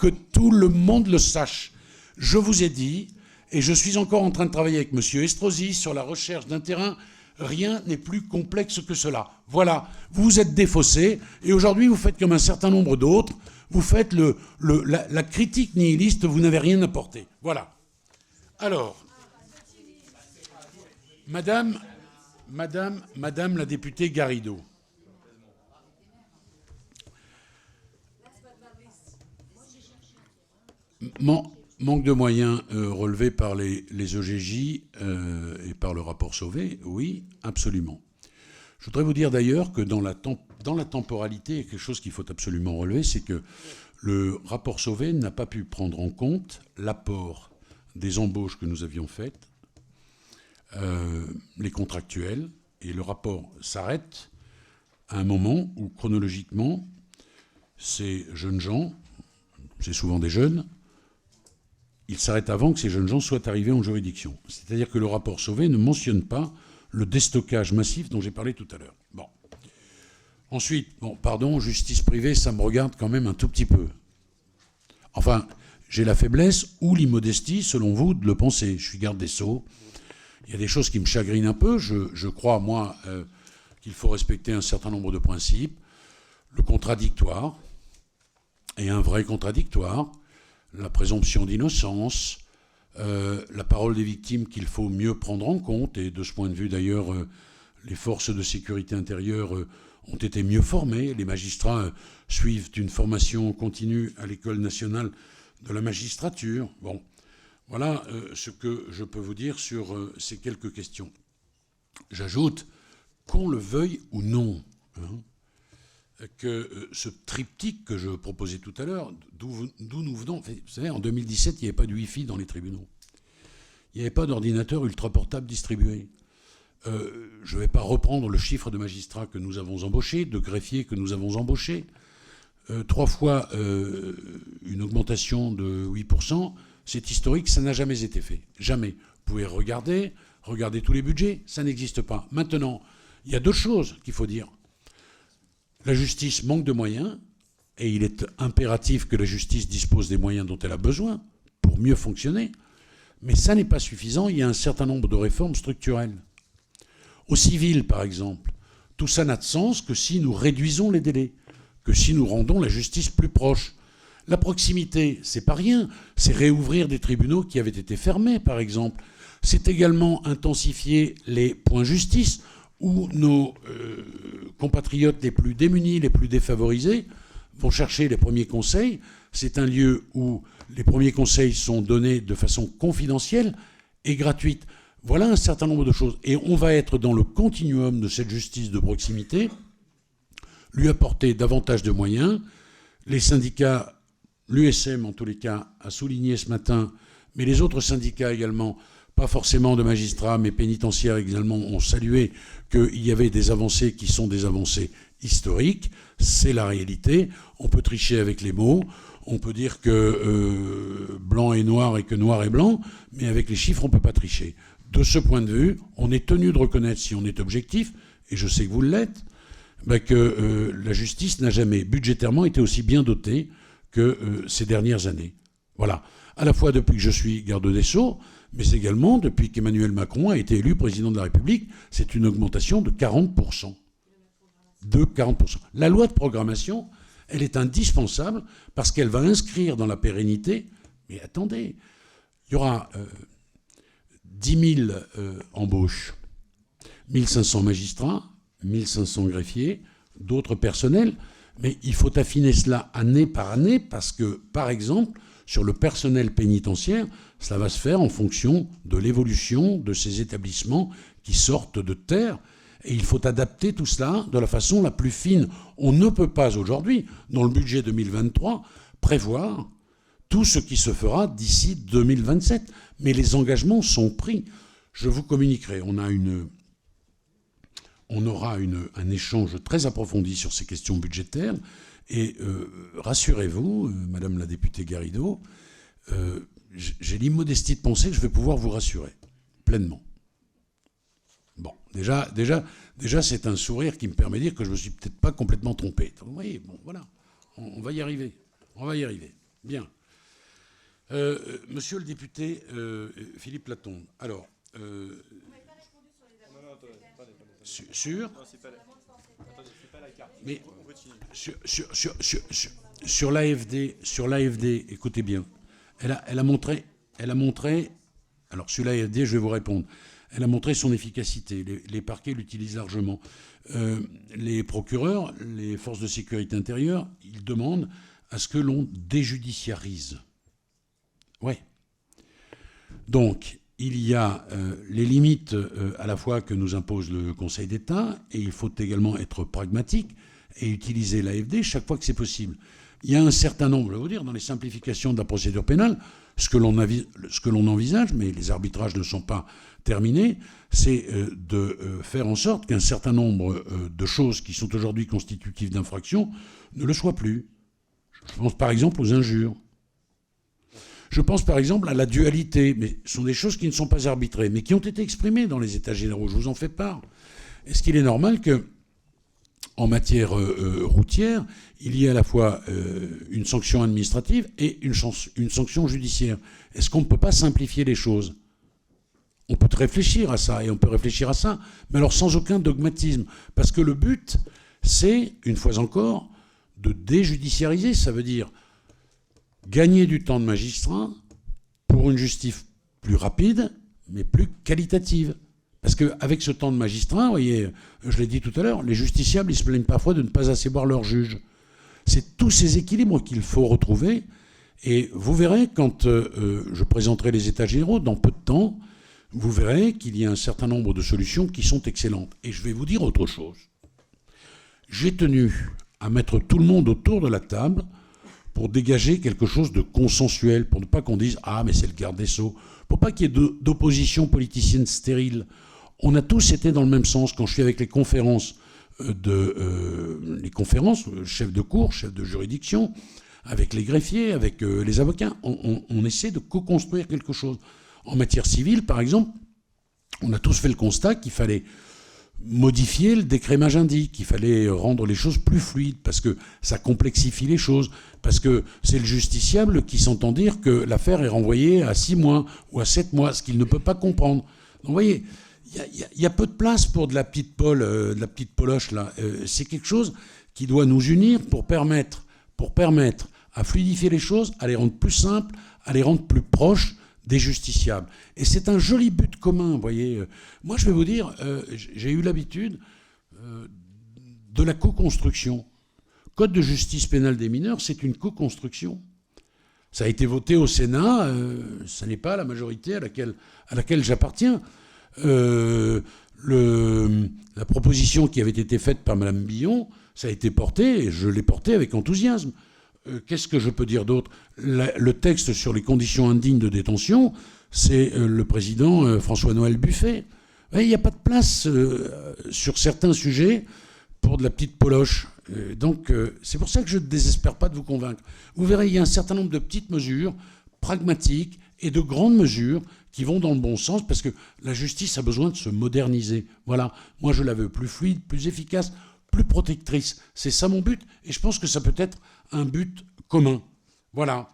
Que tout le monde le sache. Je vous ai dit, et je suis encore en train de travailler avec monsieur Estrosi sur la recherche d'un terrain. Rien n'est plus complexe que cela. Voilà, vous vous êtes défaussé, et aujourd'hui vous faites comme un certain nombre d'autres, vous faites la critique nihiliste, vous n'avez rien apporté. Voilà. Alors, Madame la députée Garrido. Manque de moyens relevés par les EGJ et par le rapport Sauvé, oui, absolument. Je voudrais vous dire d'ailleurs que dans la temporalité, il y a quelque chose qu'il faut absolument relever, c'est que le rapport Sauvé n'a pas pu prendre en compte l'apport des embauches que nous avions faites, les contractuels, et le rapport s'arrête à un moment où, chronologiquement, ces jeunes gens, c'est souvent des jeunes, il s'arrête avant que ces jeunes gens soient arrivés en juridiction. C'est-à-dire que le rapport Sauvé ne mentionne pas le déstockage massif dont j'ai parlé tout à l'heure. Bon. Ensuite, justice privée, ça me regarde quand même un tout petit peu. Enfin, j'ai la faiblesse ou l'immodestie, selon vous, de le penser. Je suis garde des Sceaux. Il y a des choses qui me chagrinent un peu. Je crois, moi, qu'il faut respecter un certain nombre de principes. Le contradictoire, et un vrai contradictoire, la présomption d'innocence, la parole des victimes qu'il faut mieux prendre en compte, et de ce point de vue d'ailleurs, les forces de sécurité intérieure ont été mieux formées, les magistrats suivent une formation continue à l'École nationale de la magistrature. Bon, voilà ce que je peux vous dire sur ces quelques questions. J'ajoute, qu'on le veuille ou non, que ce triptyque que je proposais tout à l'heure, d'où nous venons, vous savez, en 2017, il n'y avait pas de Wi-Fi dans les tribunaux. Il n'y avait pas d'ordinateur ultra-portable distribué. Je ne vais pas reprendre le chiffre de magistrats que nous avons embauchés, de greffiers que nous avons embauchés. 3 fois une augmentation de 8%, c'est historique, ça n'a jamais été fait. Jamais. Vous pouvez regarder tous les budgets, ça n'existe pas. Maintenant, il y a 2 choses qu'il faut dire. La justice manque de moyens, et il est impératif que la justice dispose des moyens dont elle a besoin pour mieux fonctionner, mais ça n'est pas suffisant, il y a un certain nombre de réformes structurelles. Au civil, par exemple, tout ça n'a de sens que si nous réduisons les délais, que si nous rendons la justice plus proche. La proximité, c'est pas rien, c'est réouvrir des tribunaux qui avaient été fermés, par exemple. C'est également intensifier les points justice, où nos compatriotes les plus démunis, les plus défavorisés, vont chercher les premiers conseils. C'est un lieu où les premiers conseils sont donnés de façon confidentielle et gratuite. Voilà un certain nombre de choses. Et on va être dans le continuum de cette justice de proximité, lui apporter davantage de moyens. Les syndicats, l'USM en tous les cas, a souligné ce matin, mais les autres syndicats également, pas forcément de magistrats, mais pénitentiaires également, ont salué qu'il y avait des avancées qui sont des avancées historiques. C'est la réalité. On peut tricher avec les mots. On peut dire que blanc est noir et que noir est blanc, mais avec les chiffres, on ne peut pas tricher. De ce point de vue, on est tenu de reconnaître, si on est objectif, et je sais que vous l'êtes, que la justice n'a jamais budgétairement été aussi bien dotée que ces dernières années. Voilà. À la fois depuis que je suis garde des Sceaux, mais également depuis qu'Emmanuel Macron a été élu président de la République, c'est une augmentation de 40%. De 40%. La loi de programmation, elle est indispensable parce qu'elle va inscrire dans la pérennité, mais attendez, il y aura 10 000 embauches, 1 500 magistrats, 1 500 greffiers, d'autres personnels, mais il faut affiner cela année par année parce que, par exemple, sur le personnel pénitentiaire, cela va se faire en fonction de l'évolution de ces établissements qui sortent de terre. Et il faut adapter tout cela de la façon la plus fine. On ne peut pas aujourd'hui, dans le budget 2023, prévoir tout ce qui se fera d'ici 2027. Mais les engagements sont pris. Je vous communiquerai. On a une on aura un échange très approfondi sur ces questions budgétaires. Et rassurez-vous, Madame la députée Garrido, j'ai l'immodestie de penser que je vais pouvoir vous rassurer pleinement. Bon, déjà c'est un sourire qui me permet de dire que je ne me suis peut-être pas complètement trompé. Vous voyez, bon, voilà, on va y arriver. On va y arriver. Bien. Monsieur le député Philippe Latombe, alors... sur mais sur l'AFD, écoutez bien, elle a montré, alors sur l'AFD, je vais vous répondre, elle a montré son efficacité, les parquets l'utilisent largement. Les procureurs, les forces de sécurité intérieure, ils demandent à ce que l'on déjudiciarise. Ouais. Donc, il y a les limites à la fois que nous impose le Conseil d'État, et il faut également être pragmatique et utiliser l'AFD chaque fois que c'est possible. Il y a un certain nombre, je vais vous dire, dans les simplifications de la procédure pénale, ce que l'on envisage, mais les arbitrages ne sont pas terminés, c'est de faire en sorte qu'un certain nombre de choses qui sont aujourd'hui constitutives d'infraction ne le soient plus. Je pense par exemple aux injures. Je pense par exemple à la dualité, mais ce sont des choses qui ne sont pas arbitrées, mais qui ont été exprimées dans les États généraux. Je vous en fais part. Est-ce qu'il est normal que, en matière routière, il y ait à la fois une sanction administrative et une sanction judiciaire? Est-ce qu'on ne peut pas simplifier les choses? On peut réfléchir à ça, et on peut réfléchir à ça, mais alors sans aucun dogmatisme. Parce que le but, c'est, une fois encore, de déjudiciariser. Ça veut dire gagner du temps de magistrat pour une justice plus rapide, mais plus qualitative. Parce qu'avec ce temps de magistrat, vous voyez, je l'ai dit tout à l'heure, les justiciables, ils se plaignent parfois de ne pas assez voir leur juge. C'est tous ces équilibres qu'il faut retrouver. Et vous verrez, quand je présenterai les États généraux, dans peu de temps, vous verrez qu'il y a un certain nombre de solutions qui sont excellentes. Et je vais vous dire autre chose. J'ai tenu à mettre tout le monde autour de la table pour dégager quelque chose de consensuel, pour ne pas qu'on dise « Ah, mais c'est le garde des Sceaux », pour pas qu'il y ait d'opposition politicienne stérile. On a tous été dans le même sens. Quand je suis avec les conférences, chefs de cour, chefs de juridiction, avec les greffiers, avec les avocats, on essaie de co-construire quelque chose. En matière civile, par exemple, on a tous fait le constat qu'il fallait modifier le décret Magendie, qu'il fallait rendre les choses plus fluides, parce que ça complexifie les choses, parce que c'est le justiciable qui s'entend dire que l'affaire est renvoyée à 6 mois ou à 7 mois, ce qu'il ne peut pas comprendre. Donc vous voyez, il y a peu de place pour de la petite poloche, là. C'est quelque chose qui doit nous unir pour permettre à fluidifier les choses, à les rendre plus simples, à les rendre plus proches des justiciables. Et c'est un joli but commun, vous voyez. Moi, je vais vous dire, j'ai eu l'habitude de la co-construction. Code de justice pénale des mineurs, c'est une co-construction. Ça a été voté au Sénat, ça n'est pas la majorité à laquelle j'appartiens. La proposition qui avait été faite par Mme Billon, ça a été porté, et je l'ai porté avec enthousiasme. Qu'est-ce que je peux dire d'autre? Le texte sur les conditions indignes de détention, c'est le président François-Noël Buffet. Il n'y a pas de place sur certains sujets pour de la petite poloche. Donc c'est pour ça que je ne désespère pas de vous convaincre. Vous verrez, il y a un certain nombre de petites mesures pragmatiques et de grandes mesures qui vont dans le bon sens, parce que la justice a besoin de se moderniser. Voilà, moi je la veux plus fluide, plus efficace, plus protectrice. C'est ça mon but, et je pense que ça peut être un but commun. Voilà.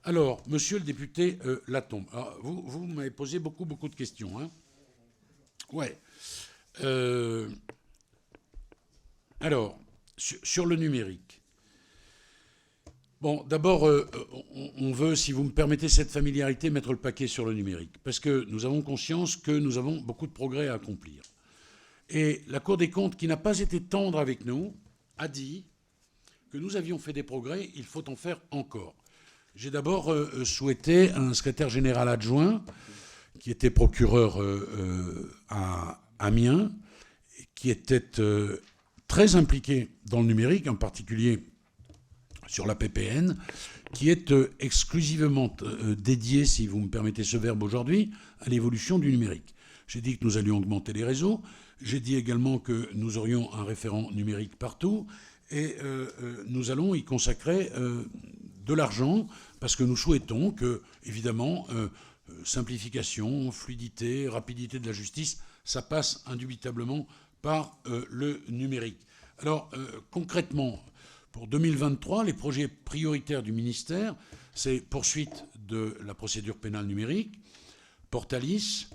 Alors, monsieur le député Latombe, vous m'avez posé beaucoup de questions. Hein. Ouais. Alors, sur le numérique. Bon, d'abord, on veut, si vous me permettez cette familiarité, mettre le paquet sur le numérique, parce que nous avons conscience que nous avons beaucoup de progrès à accomplir. Et la Cour des comptes, qui n'a pas été tendre avec nous, a dit que nous avions fait des progrès, il faut en faire encore. J'ai d'abord souhaité un secrétaire général adjoint, qui était procureur à Amiens, qui était très impliqué dans le numérique, en particulier sur la PPN, qui est exclusivement dédié, si vous me permettez ce verbe aujourd'hui, à l'évolution du numérique. J'ai dit que nous allions augmenter les réseaux. J'ai dit également que nous aurions un référent numérique partout et nous allons y consacrer de l'argent parce que nous souhaitons que, évidemment, simplification, fluidité, rapidité de la justice, ça passe indubitablement par le numérique. Alors, concrètement, pour 2023, les projets prioritaires du ministère, c'est poursuite de la procédure pénale numérique, Portalis,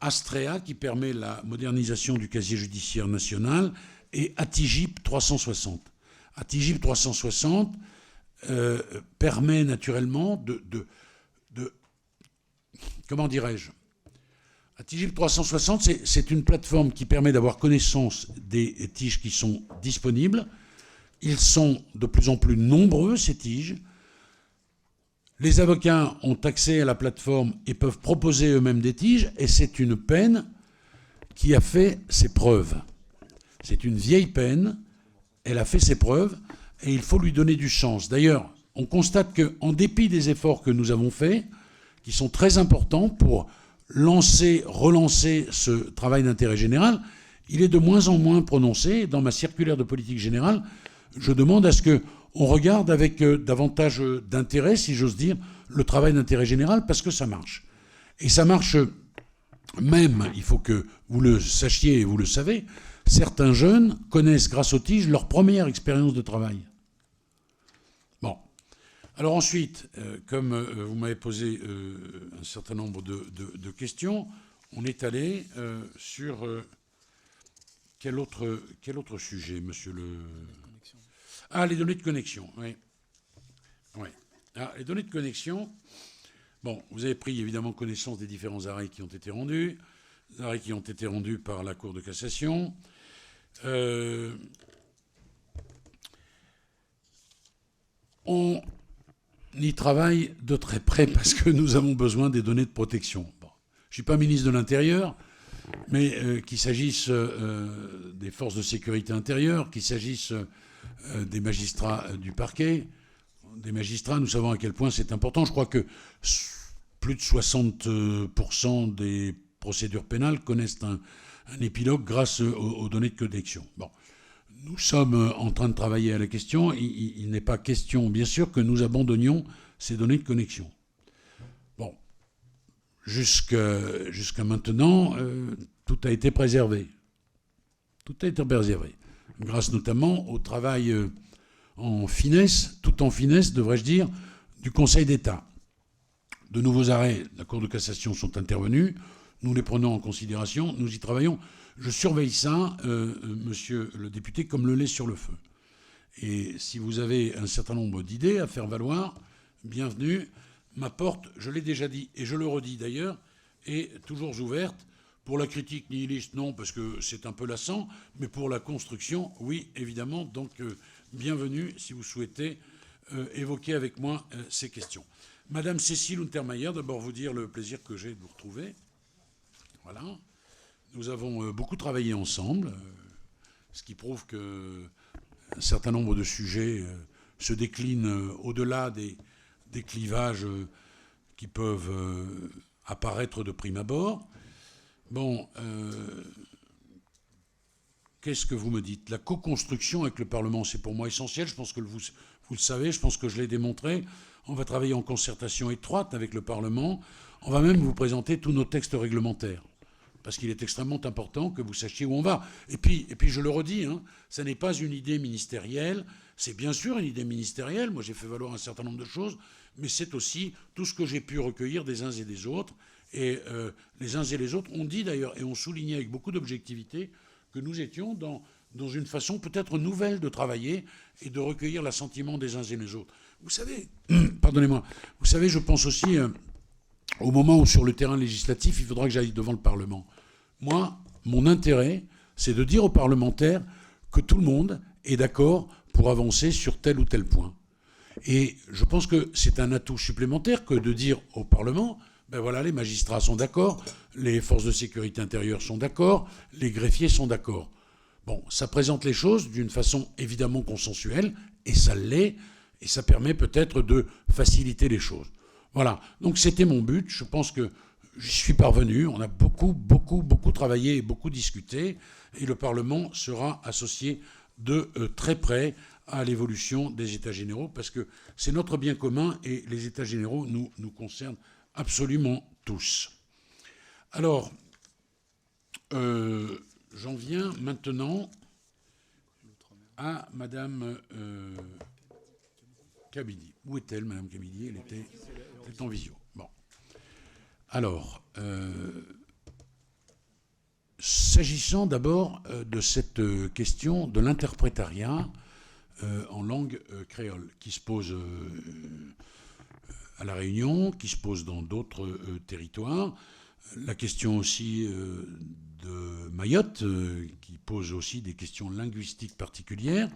Astrea qui permet la modernisation du casier judiciaire national et ATIGIP 360. ATIGIP 360 permet naturellement de comment dirais-je, ATIGIP 360, c'est une plateforme qui permet d'avoir connaissance des tiges qui sont disponibles. Ils sont de plus en plus nombreux, ces tiges. Les avocats ont accès à la plateforme et peuvent proposer eux-mêmes des tiges, et c'est une peine qui a fait ses preuves. C'est une vieille peine, elle a fait ses preuves, et il faut lui donner du sens. D'ailleurs, on constate qu'en dépit des efforts que nous avons faits, qui sont très importants pour relancer ce travail d'intérêt général, il est de moins en moins prononcé. Dans ma circulaire de politique générale, je demande à ce qu'on regarde avec davantage d'intérêt, si j'ose dire, le travail d'intérêt général, parce que ça marche. Et ça marche même, il faut que vous le sachiez et vous le savez, certains jeunes connaissent grâce aux tiges leur première expérience de travail. Bon. Alors ensuite, comme vous m'avez posé un certain nombre de questions, on est allé sur quel autre sujet, monsieur le... Ah, les données de connexion, oui. Oui. Ah, les données de connexion, bon, vous avez pris évidemment connaissance des différents arrêts qui ont été rendus, les arrêts qui ont été rendus par la Cour de cassation. On y travaille de très près parce que nous avons besoin des données de protection. Bon. Je ne suis pas ministre de l'Intérieur, mais qu'il s'agisse des forces de sécurité intérieure, qu'il s'agisse des magistrats du parquet, des magistrats, nous savons à quel point c'est important. Je crois que plus de 60% des procédures pénales connaissent un épilogue grâce aux données de connexion. Bon. Nous sommes en train de travailler à la question. Il n'est pas question, bien sûr, que nous abandonnions ces données de connexion. Bon. Jusqu'à maintenant, tout a été préservé. Tout a été préservé. Grâce notamment au travail en finesse, tout en finesse, devrais-je dire, du Conseil d'État. De nouveaux arrêts de la Cour de cassation sont intervenus. Nous les prenons en considération. Nous y travaillons. Je surveille ça, monsieur le député, comme le lait sur le feu. Et si vous avez un certain nombre d'idées à faire valoir, bienvenue. Ma porte, je l'ai déjà dit, et je le redis d'ailleurs, est toujours ouverte. Pour la critique nihiliste, non, parce que c'est un peu lassant, mais pour la construction, oui, évidemment. Donc, bienvenue si vous souhaitez évoquer avec moi ces questions. Madame Cécile Untermaier, d'abord vous dire le plaisir que j'ai de vous retrouver. Voilà. Nous avons beaucoup travaillé ensemble, ce qui prouve qu'un certain nombre de sujets se déclinent au-delà des clivages qui peuvent apparaître de prime abord. Bon, qu'est-ce que vous me dites? La co-construction avec le Parlement, c'est pour moi essentiel. Je pense que vous le savez, je pense que je l'ai démontré. On va travailler en concertation étroite avec le Parlement. On va même vous présenter tous nos textes réglementaires. Parce qu'il est extrêmement important que vous sachiez où on va. Et puis je le redis, hein, ça n'est pas une idée ministérielle. C'est bien sûr une idée ministérielle. Moi, j'ai fait valoir un certain nombre de choses. Mais c'est aussi tout ce que j'ai pu recueillir des uns et des autres. Et les uns et les autres ont dit d'ailleurs, et ont souligné avec beaucoup d'objectivité, que nous étions dans une façon peut-être nouvelle de travailler et de recueillir l'assentiment des uns et des autres. Vous savez, pardonnez-moi, vous savez, je pense aussi au moment où sur le terrain législatif, il faudra que j'aille devant le Parlement. Moi, mon intérêt, c'est de dire aux parlementaires que tout le monde est d'accord pour avancer sur tel ou tel point. Et je pense que c'est un atout supplémentaire que de dire au Parlement... Ben voilà, les magistrats sont d'accord, les forces de sécurité intérieure sont d'accord, les greffiers sont d'accord. Bon, ça présente les choses d'une façon évidemment consensuelle, et ça l'est, et ça permet peut-être de faciliter les choses. Voilà, donc c'était mon but. Je pense que j'y suis parvenu. On a beaucoup travaillé et beaucoup discuté. Et le Parlement sera associé de très près à l'évolution des États généraux, parce que c'est notre bien commun et les États généraux nous concernent absolument tous. Alors, j'en viens maintenant à Madame Kabidi. Où est-elle, Madame Kabidi? Elle était en visio. Bon. Alors, s'agissant d'abord de cette question de l'interprétariat en langue créole, qui se pose à La Réunion, qui se pose dans d'autres territoires, la question aussi de Mayotte, qui pose aussi des questions linguistiques particulières.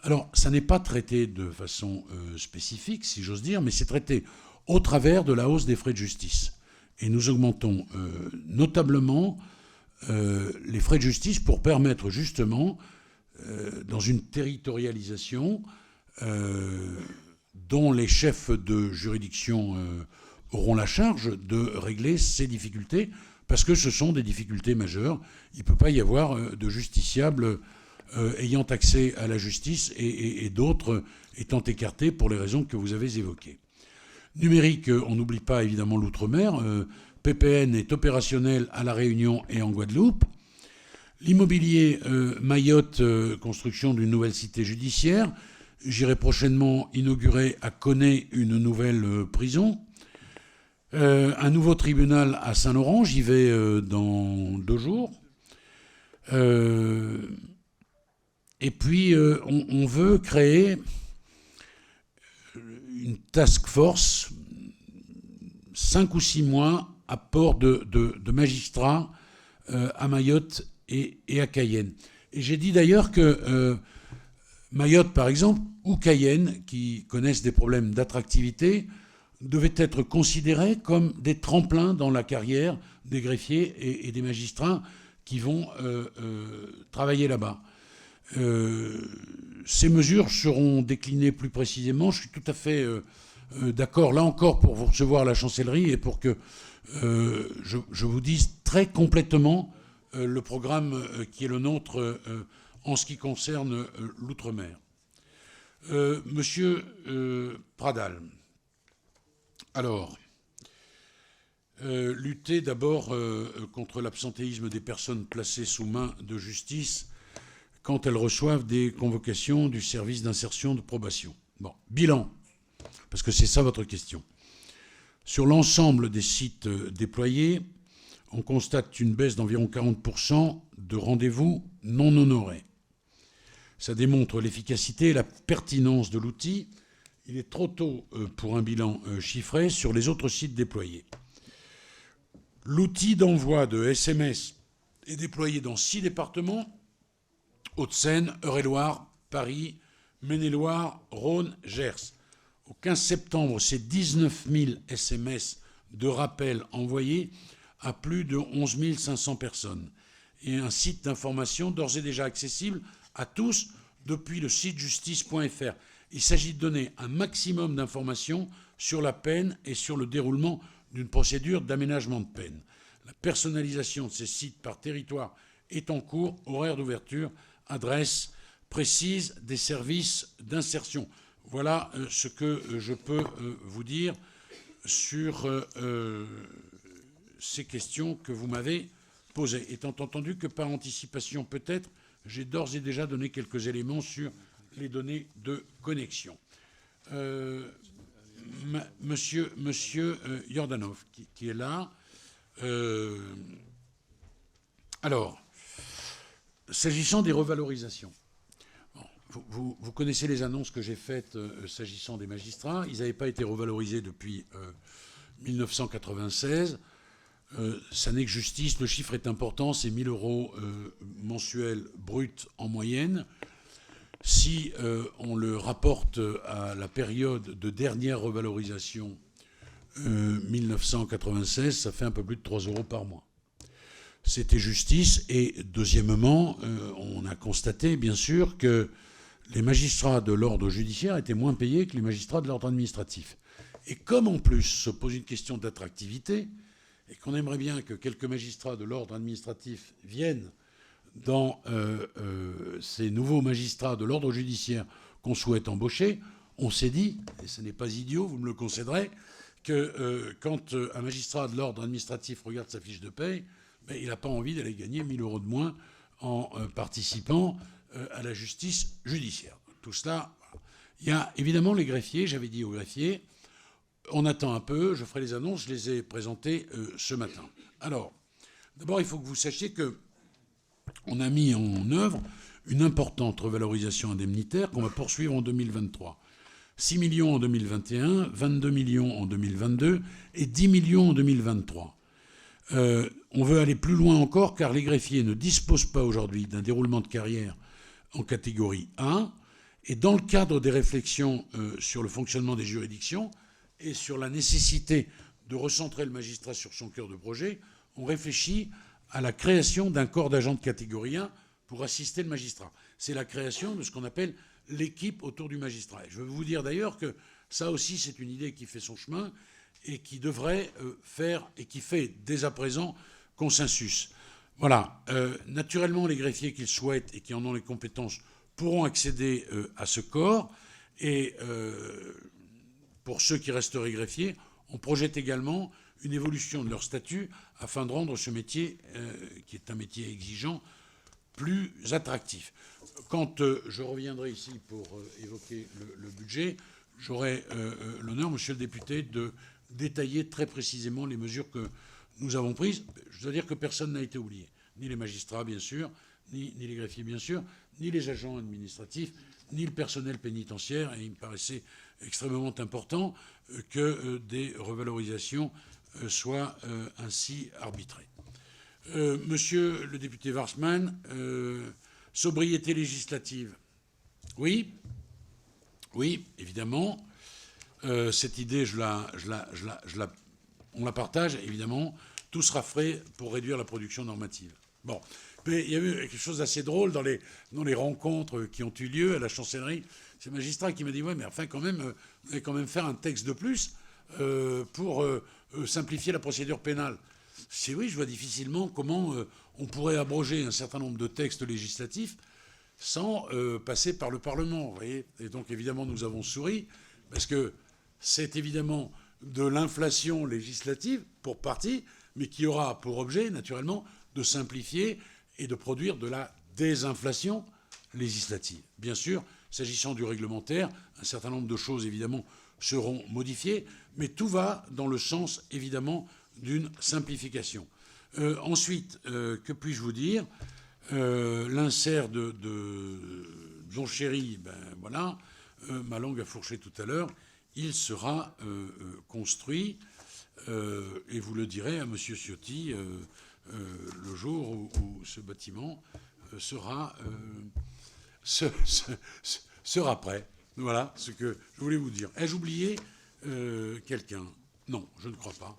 Alors, ça n'est pas traité de façon spécifique, si j'ose dire, mais c'est traité au travers de la hausse des frais de justice. Et nous augmentons notablement les frais de justice pour permettre justement, dans une territorialisation dont les chefs de juridiction auront la charge de régler ces difficultés, parce que ce sont des difficultés majeures. Il ne peut pas y avoir de justiciables ayant accès à la justice et d'autres étant écartés pour les raisons que vous avez évoquées. Numérique, on n'oublie pas évidemment l'outre-mer. PPN est opérationnel à La Réunion et en Guadeloupe. L'immobilier Mayotte, construction d'une nouvelle cité judiciaire. J'irai prochainement inaugurer à Koné une nouvelle prison. Un nouveau tribunal à Saint-Laurent, j'y vais dans 2 jours. Et puis, on veut créer une task force, 5 ou 6 mois, apport de magistrats à Mayotte et à Cayenne. Et j'ai dit d'ailleurs que Mayotte, par exemple, ou Cayenne, qui connaissent des problèmes d'attractivité, devaient être considérés comme des tremplins dans la carrière des greffiers et des magistrats qui vont travailler là-bas. Ces mesures seront déclinées plus précisément. Je suis tout à fait d'accord, là encore, pour vous recevoir à la chancellerie et pour que je vous dise très complètement le programme qui est le nôtre en ce qui concerne l'outre-mer. Monsieur Pradal, alors, lutter d'abord contre l'absentéisme des personnes placées sous main de justice quand elles reçoivent des convocations du service d'insertion de probation. Bon, bilan, parce que c'est ça votre question. Sur l'ensemble des sites déployés, on constate une baisse d'environ 40% de rendez-vous non honorés. Ça démontre l'efficacité et la pertinence de l'outil. Il est trop tôt pour un bilan chiffré sur les autres sites déployés. L'outil d'envoi de SMS est déployé dans 6 départements: Hauts-de-Seine, Eure-et-Loir, Paris, Maine-et-Loire, Rhône, Gers. Au 15 septembre, c'est 19 000 SMS de rappel envoyés à plus de 11 500 personnes. Et un site d'information d'ores et déjà accessible à tous depuis le site justice.fr. Il s'agit de donner un maximum d'informations sur la peine et sur le déroulement d'une procédure d'aménagement de peine. La personnalisation de ces sites par territoire est en cours, horaire d'ouverture, adresse précise des services d'insertion. Voilà ce que je peux vous dire sur ces questions que vous m'avez posées. Étant entendu que par anticipation peut-être, j'ai d'ores et déjà donné quelques éléments sur les données de connexion. Monsieur Yordanov, qui est là. Alors, s'agissant des revalorisations, vous connaissez les annonces que j'ai faites s'agissant des magistrats. Ils n'avaient pas été revalorisés depuis 1996. Ça n'est que justice. Le chiffre est important, c'est 1 000 € mensuels bruts en moyenne. Si on le rapporte à la période de dernière revalorisation 1996, ça fait un peu plus de 3 € par mois. C'était justice. Et deuxièmement, on a constaté bien sûr que les magistrats de l'ordre judiciaire étaient moins payés que les magistrats de l'ordre administratif. Et comme en plus se pose une question d'attractivité, et qu'on aimerait bien que quelques magistrats de l'ordre administratif viennent dans ces nouveaux magistrats de l'ordre judiciaire qu'on souhaite embaucher, on s'est dit, et ce n'est pas idiot, vous me le concéderez, que quand un magistrat de l'ordre administratif regarde sa fiche de paye, il n'a pas envie d'aller gagner 1 000 € de moins en participant à la justice judiciaire. Tout cela, voilà. Il y a évidemment les greffiers, j'avais dit aux greffiers, on attend un peu, je ferai les annonces, je les ai présentées ce matin. Alors, d'abord, il faut que vous sachiez qu'on a mis en œuvre une importante revalorisation indemnitaire qu'on va poursuivre en 2023. 6 millions en 2021, 22 millions en 2022 et 10 millions en 2023. On veut aller plus loin encore car les greffiers ne disposent pas aujourd'hui d'un déroulement de carrière en catégorie 1. Et dans le cadre des réflexions sur le fonctionnement des juridictions et sur la nécessité de recentrer le magistrat sur son cœur de projet, on réfléchit à la création d'un corps d'agents de catégorie 1 pour assister le magistrat. C'est la création de ce qu'on appelle l'équipe autour du magistrat. Et je veux vous dire d'ailleurs que ça aussi, c'est une idée qui fait son chemin et qui devrait faire, et qui fait dès à présent, consensus. Voilà. Naturellement, les greffiers qui le souhaitent et qui en ont les compétences pourront accéder à ce corps. Et pour ceux qui resteraient greffiers, on projette également une évolution de leur statut afin de rendre ce métier, qui est un métier exigeant, plus attractif. Quand je reviendrai ici pour évoquer le budget, j'aurai l'honneur, monsieur le député, de détailler très précisément les mesures que nous avons prises. Je dois dire que personne n'a été oublié. Ni les magistrats, bien sûr, ni les greffiers, bien sûr, ni les agents administratifs, ni le personnel pénitentiaire. Et il me paraissait extrêmement important que des revalorisations soient ainsi arbitrées. Monsieur le député Warsmann, sobriété législative. Oui, évidemment. Cette idée, on la partage, évidemment. Tout sera fait pour réduire la production normative. Bon. Mais il y a eu quelque chose d'assez drôle dans les rencontres qui ont eu lieu à la chancellerie. C'est un magistrat qui m'a dit « Ouais, mais enfin, quand même, vous allez quand même faire un texte de plus pour simplifier la procédure pénale. » C'est oui, je vois difficilement comment on pourrait abroger un certain nombre de textes législatifs sans passer par le Parlement, vous voyez. Et donc, évidemment, nous avons souri, parce que c'est évidemment de l'inflation législative, pour partie, mais qui aura pour objet, naturellement, de simplifier et de produire de la désinflation législative. Bien sûr, s'agissant du réglementaire, un certain nombre de choses, évidemment, seront modifiées, mais tout va dans le sens, évidemment, d'une simplification. Ensuite, que puis-je vous dire ? L'insert de Don Chéri, voilà, ma langue a fourché tout à l'heure, il sera construit, et vous le direz à M. Ciotti, le jour où ce bâtiment sera prêt. Voilà ce que je voulais vous dire. Ai-je oublié quelqu'un ? Non, je ne crois pas.